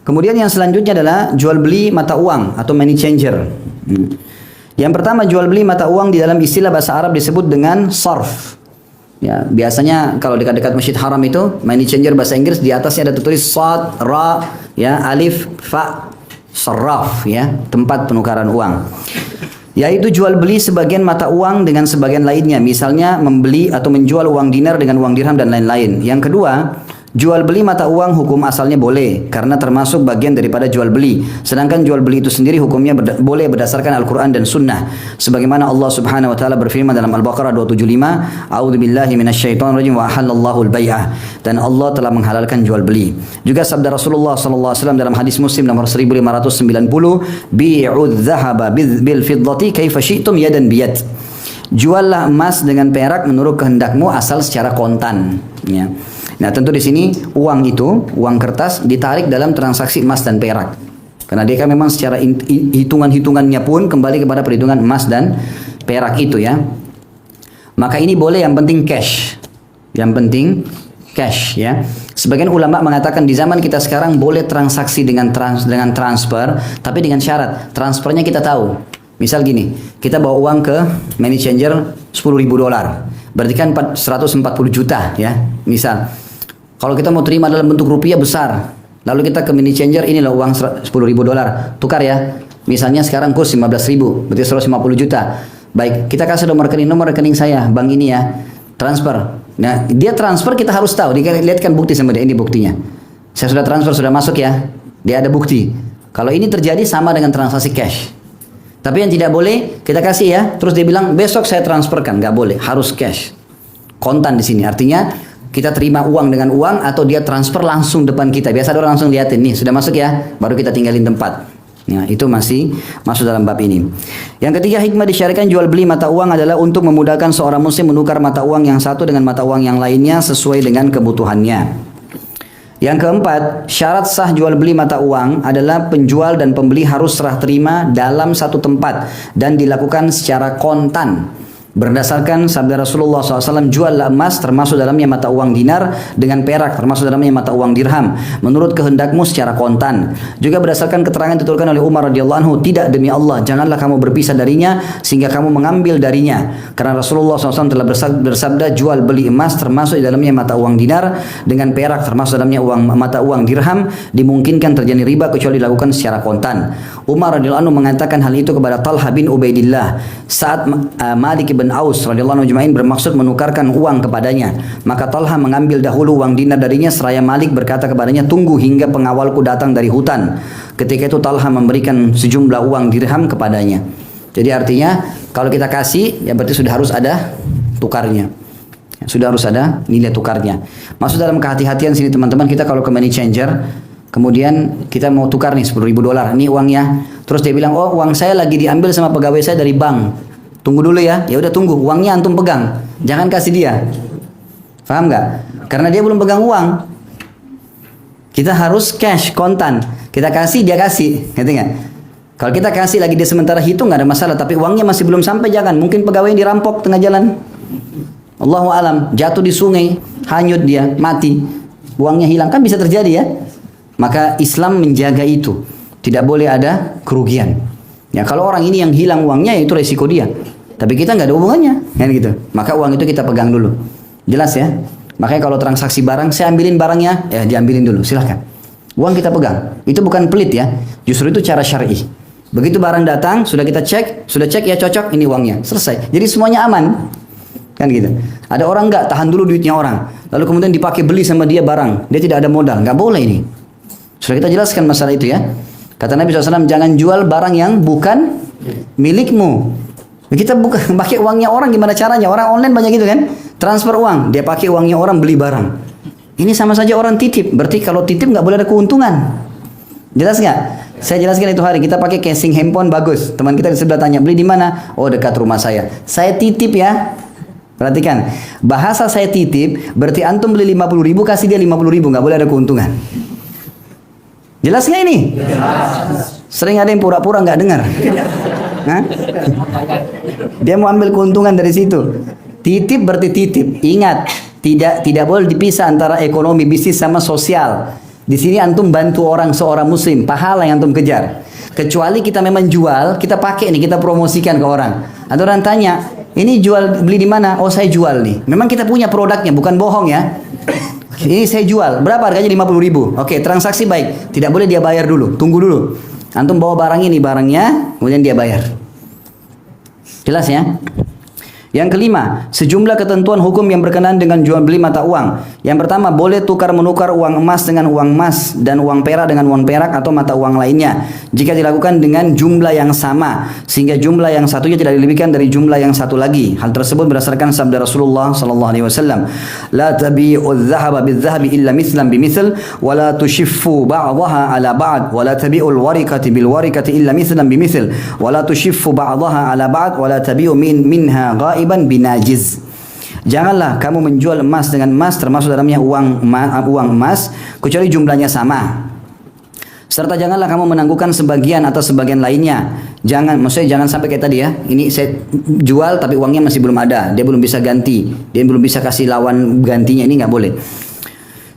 Kemudian yang selanjutnya adalah jual beli mata uang atau money changer. Yang pertama jual beli mata uang di dalam istilah bahasa Arab disebut dengan sarf. Ya, biasanya kalau dekat-dekat Masjid Haram itu money changer bahasa Inggris di atasnya ada tertulis sad, ra, ya, alif, fa, sarraf, ya, tempat penukaran uang. Yaitu jual beli sebagian mata uang dengan sebagian lainnya, misalnya membeli atau menjual uang dinar dengan uang dirham dan lain-lain. Yang kedua, jual beli mata uang hukum asalnya boleh karena termasuk bagian daripada jual beli. Sedangkan jual beli itu sendiri hukumnya boleh berdasarkan Al-Quran dan Sunnah. Sebagaimana Allah Subhanahu Wa Taala berfirman dalam Al-Baqarah 275, A'udzubillahi minasyaitonirrajim wa ahallallahu al-bai'ah. Dan Allah telah menghalalkan jual beli. Juga sabda Rasulullah sallallahu alaihi wasallam dalam hadis Muslim nomor 1590, bi'udz dzahaba bil fiddati kaifa syi'tum yadan biyad. Juallah emas dengan perak menurut kehendakmu asal secara kontan. Ya. Nah tentu di sini uang itu, uang kertas ditarik dalam transaksi emas dan perak. Karena dia kan memang secara hitungan-hitungannya pun kembali kepada perhitungan emas dan perak itu ya. Maka ini boleh, yang penting cash. Yang penting cash ya. Sebagian ulama mengatakan di zaman kita sekarang boleh transaksi dengan transfer, tapi dengan syarat transfernya kita tahu. Misal gini, kita bawa uang ke money changer $10.000, berarti kan 140 juta ya. Misal kalau kita mau terima dalam bentuk rupiah besar, lalu kita ke money changer, inilah uang $10.000, tukar ya. Misalnya sekarang kurs 15.000, berarti 150 juta. Baik, kita kasih nomor rekening saya, bank ini ya, transfer. Nah, dia transfer kita harus tahu, dilihatkan bukti sama dia, ini buktinya. Saya sudah transfer, sudah masuk ya, dia ada bukti. Kalau ini terjadi sama dengan transaksi cash. Tapi yang tidak boleh, kita kasih ya, terus dia bilang besok saya transferkan, nggak boleh, harus cash. Kontan di sini, artinya kita terima uang dengan uang atau dia transfer langsung depan kita. Biasa orang langsung liatin nih sudah masuk ya, baru kita tinggalin tempat. Nah, itu masih masuk dalam bab ini. Yang ketiga, hikmah disyariatkan jual beli mata uang adalah untuk memudahkan seorang muslim menukar mata uang yang satu dengan mata uang yang lainnya sesuai dengan kebutuhannya. Yang keempat, syarat sah jual beli mata uang adalah penjual dan pembeli harus serah terima dalam satu tempat dan dilakukan secara kontan. Berdasarkan sabda Rasulullah SAW, juallah emas termasuk dalamnya mata uang dinar dengan perak termasuk dalamnya mata uang dirham menurut kehendakmu secara kontan. Juga berdasarkan keterangan dituturkan oleh Umar radhiyallahu anhu, tidak demi Allah janganlah kamu berpisah darinya sehingga kamu mengambil darinya, karena Rasulullah SAW telah bersabda jual beli emas termasuk dalamnya mata uang dinar dengan perak termasuk dalamnya mata uang dirham dimungkinkan terjadi riba kecuali dilakukan secara kontan. Umar radhiyallahu anhu mengatakan hal itu kepada Talha bin Ubaidillah saat Malik bin Aus radhiyallahu anhu bermaksud menukarkan uang kepadanya. Maka Talha mengambil dahulu uang dinar darinya seraya Malik berkata kepadanya, tunggu hingga pengawalku datang dari hutan. Ketika itu Talha memberikan sejumlah uang dirham kepadanya. Jadi artinya kalau kita kasih ya berarti sudah harus ada tukarnya. Sudah harus ada nilai tukarnya. Masuk dalam kehati-hatian sini teman-teman, kita kalau ke money changer kemudian kita mau tukar nih $10.000, ini uangnya. Terus dia bilang, oh uang saya lagi diambil sama pegawai saya dari bank. Tunggu dulu ya. Ya udah tunggu, uangnya antum pegang. Jangan kasih dia. Paham nggak? Karena dia belum pegang uang. Kita harus cash, kontan. Kita kasih, dia kasih. Ngerti nggak? Kalau kita kasih lagi dia sementara hitung nggak ada masalah. Tapi uangnya masih belum sampai, jangan. Mungkin pegawai yang dirampok tengah jalan. Allahu alam, jatuh di sungai, hanyut dia, mati. Uangnya hilang, kan bisa terjadi ya. Maka Islam menjaga itu. Tidak boleh ada kerugian. Ya kalau orang ini yang hilang uangnya ya itu resiko dia. Tapi kita nggak ada hubungannya, kan gitu. Maka uang itu kita pegang dulu. Jelas ya? Makanya kalau transaksi barang, saya ambilin barangnya, ya diambilin dulu, silahkan. Uang kita pegang. Itu bukan pelit ya. Justru itu cara syar'i. Begitu barang datang, sudah kita cek, sudah cek ya cocok, ini uangnya. Selesai. Jadi semuanya aman. Kan gitu. Ada orang nggak tahan dulu duitnya orang, lalu kemudian dipakai beli sama dia barang, dia tidak ada modal, nggak boleh ini. Sudah kita jelaskan masalah itu ya. Kata Nabi SAW, jangan jual barang yang bukan milikmu. Kita bukan pakai uangnya orang, gimana caranya? Orang online banyak gitu kan, transfer uang, dia pakai uangnya orang beli barang. Ini sama saja orang titip. Berarti kalau titip nggak boleh ada keuntungan. Jelas nggak? Saya jelaskan itu hari kita pakai casing handphone bagus. Teman kita di sebelah tanya, beli di mana? Oh dekat rumah saya. Saya titip ya. Perhatikan, bahasa saya titip berarti antum beli 50.000 kasih dia 50.000, nggak boleh ada keuntungan. Jelas nggak ini? Sering ada yang pura-pura nggak dengar. Hah? Dia mau ambil keuntungan dari situ. Titip berarti titip. Ingat, tidak boleh dipisah antara ekonomi bisnis sama sosial. Di sini antum bantu orang seorang muslim, pahala yang antum kejar. Kecuali kita memang jual, kita pakai nih, kita promosikan ke orang. Atau orang tanya, ini jual beli di mana? Oh saya jual nih. Memang kita punya produknya, bukan bohong ya. Ini saya jual. Berapa harganya? 50.000. Oke, transaksi baik. Tidak boleh dia bayar dulu. Tunggu dulu. Antum bawa barang ini, barangnya, kemudian dia bayar. Jelas ya? Yang kelima, sejumlah ketentuan hukum yang berkenaan dengan jual beli mata uang. Yang pertama, boleh tukar menukar uang emas dengan uang emas dan uang perak dengan uang perak atau mata uang lainnya jika dilakukan dengan jumlah yang sama sehingga jumlah yang satunya tidak dilebihkan dari jumlah yang satu lagi. Hal tersebut berdasarkan sabda Rasulullah sallallahu alaihi wasallam, "La tabi'u adh-dhahaba bidh-dhahabi illa mithlan bimithal wa la tushiffu ba'daha 'ala ba'd wa la tabi'u al-warikati bil-warikati illa mithlan bimithal wa la tushiffu ba'daha 'ala ba'd wa la tabi'u minha ghaiban binajiz." Janganlah kamu menjual emas dengan emas, termasuk dalamnya uang emas, kecuali jumlahnya sama. Serta janganlah kamu menangguhkan sebagian atas sebagian lainnya. Maksudnya jangan sampai kayak tadi ya. Ini saya jual tapi uangnya masih belum ada, dia belum bisa ganti, dia belum bisa kasih lawan gantinya, ini nggak boleh.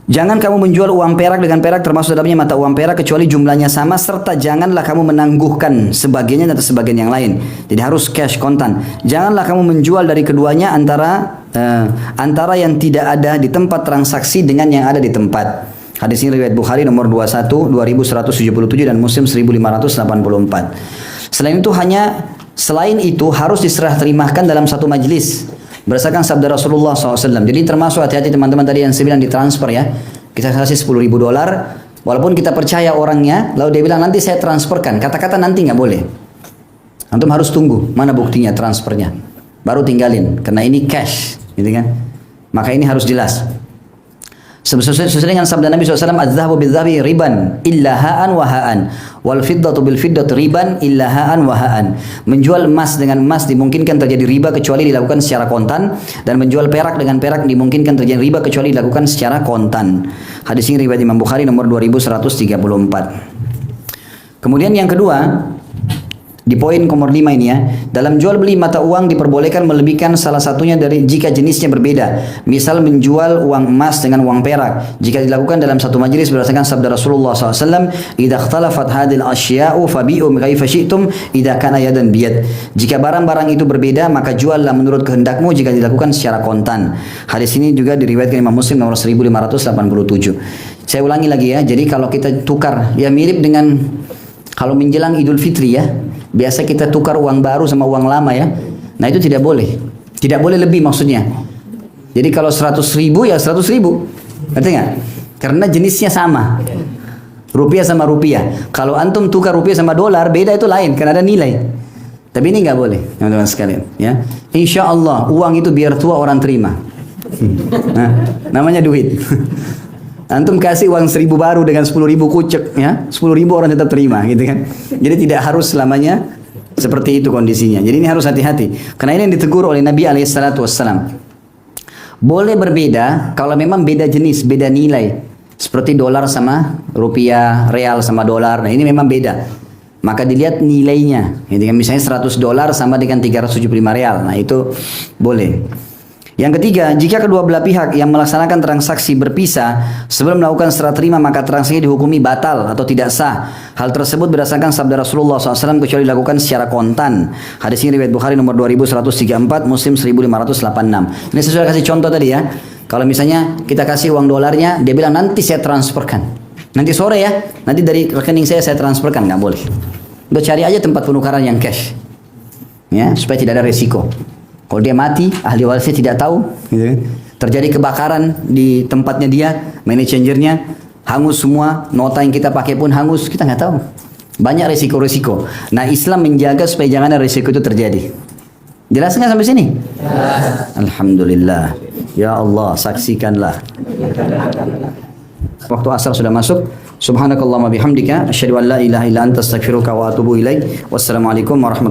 Jangan kamu menjual uang perak dengan perak, termasuk dalamnya mata uang perak, kecuali jumlahnya sama, serta janganlah kamu menangguhkan sebagiannya atas sebagian yang lain. Jadi harus cash, kontan. Janganlah kamu menjual dari keduanya antara yang tidak ada di tempat transaksi dengan yang ada di tempat. Hadis ini riwayat Bukhari nomor 2177 dan Muslim 1584. Selain itu harus diserah terimakan dalam satu majelis. Berdasarkan sabda Rasulullah SAW. Jadi termasuk hati-hati teman-teman tadi yang saya bilang ditransfer ya. Kita kasih $10.000, walaupun kita percaya orangnya, lalu dia bilang nanti saya transferkan. Kata-kata nanti nggak boleh. Antum harus tunggu mana buktinya transfernya, baru tinggalin. Karena ini cash, gitu kan? Maka ini harus jelas. Sesuai dengan sabda Nabi SAW, "Az-zahabu bil-zahabi riban illa ha'an wa ha'an, wal fiddatu bil fiddati riban illa ha'an wa ha'an." Menjual emas dengan emas dimungkinkan terjadi riba kecuali dilakukan secara kontan, dan menjual perak dengan perak dimungkinkan terjadi riba kecuali dilakukan secara kontan. Hadis ini riwayat Imam Bukhari nomor 2134. Kemudian yang kedua, di poin nomor 5 ini ya, dalam jual beli mata uang diperbolehkan melebihkan salah satunya dari jika jenisnya berbeda. Misal menjual uang emas dengan uang perak jika dilakukan dalam satu majelis berdasarkan sabda Rasulullah SAW, "Idza ikhtalafat hadhil asya'u fabi'u kaifa syi'tum idza kana yadan biyad." Jika barang-barang itu berbeda maka juallah menurut kehendakmu jika dilakukan secara kontan. Hadis ini juga diriwayatkan Imam Muslim nomor 1587. Saya ulangi lagi ya. Jadi kalau kita tukar, ya mirip dengan kalau menjelang Idul Fitri ya. Biasa kita tukar uang baru sama uang lama ya. Nah itu tidak boleh. Tidak boleh lebih maksudnya. Jadi kalau 100.000 ya 100.000. Ngerti nggak? Karena jenisnya sama. Rupiah sama rupiah. Kalau antum tukar rupiah sama dolar, beda itu lain. Karena ada nilai. Tapi ini nggak boleh, teman-teman sekalian. Ya, Insya Allah uang itu biar tua orang terima. Nah, namanya duit. Antum kasih uang 1.000 baru dengan 10.000 kucek, ya 10.000 orang tetap terima, gitu kan? Jadi tidak harus selamanya seperti itu kondisinya. Jadi ini harus hati-hati. Karena ini yang ditegur oleh Nabi SAW. Boleh berbeda kalau memang beda jenis, beda nilai. Seperti dolar sama rupiah, real sama dolar. Nah ini memang beda. Maka dilihat nilainya. Gitu kan? Misalnya $100 sama dengan 375 real. Nah itu boleh. Yang ketiga, jika kedua belah pihak yang melaksanakan transaksi berpisah sebelum melakukan serah terima, maka transaksi dihukumi batal atau tidak sah. Hal tersebut berdasarkan sabda Rasulullah SAW kecuali dilakukan secara kontan. Hadis ini riwayat Bukhari nomor 2134, Muslim 1586. Ini saya sudah kasih contoh tadi ya. Kalau misalnya kita kasih uang dolarnya, dia bilang nanti saya transferkan. Nanti sore ya, nanti dari rekening saya transferkan, nggak boleh. Udah cari aja tempat penukaran yang cash, ya supaya tidak ada resiko. Kalau dia mati, ahli warisnya tidak tahu, gitu kan? Terjadi kebakaran di tempatnya dia, manajernya hangus semua, nota yang kita pakai pun hangus, kita nggak tahu. Banyak resiko-resiko. Nah, Islam menjaga supaya jangan ada resiko itu terjadi. Jelas nggak sampai sini? Ya. Alhamdulillah. Ya Allah, saksikanlah. Waktu asar sudah masuk. Subhanakallahumma bihamdika asyhadu an la ilaha illa anta astaghfiruka wa atubu ilaik. Wassalamualaikum warahmatullahi wabarakatuh.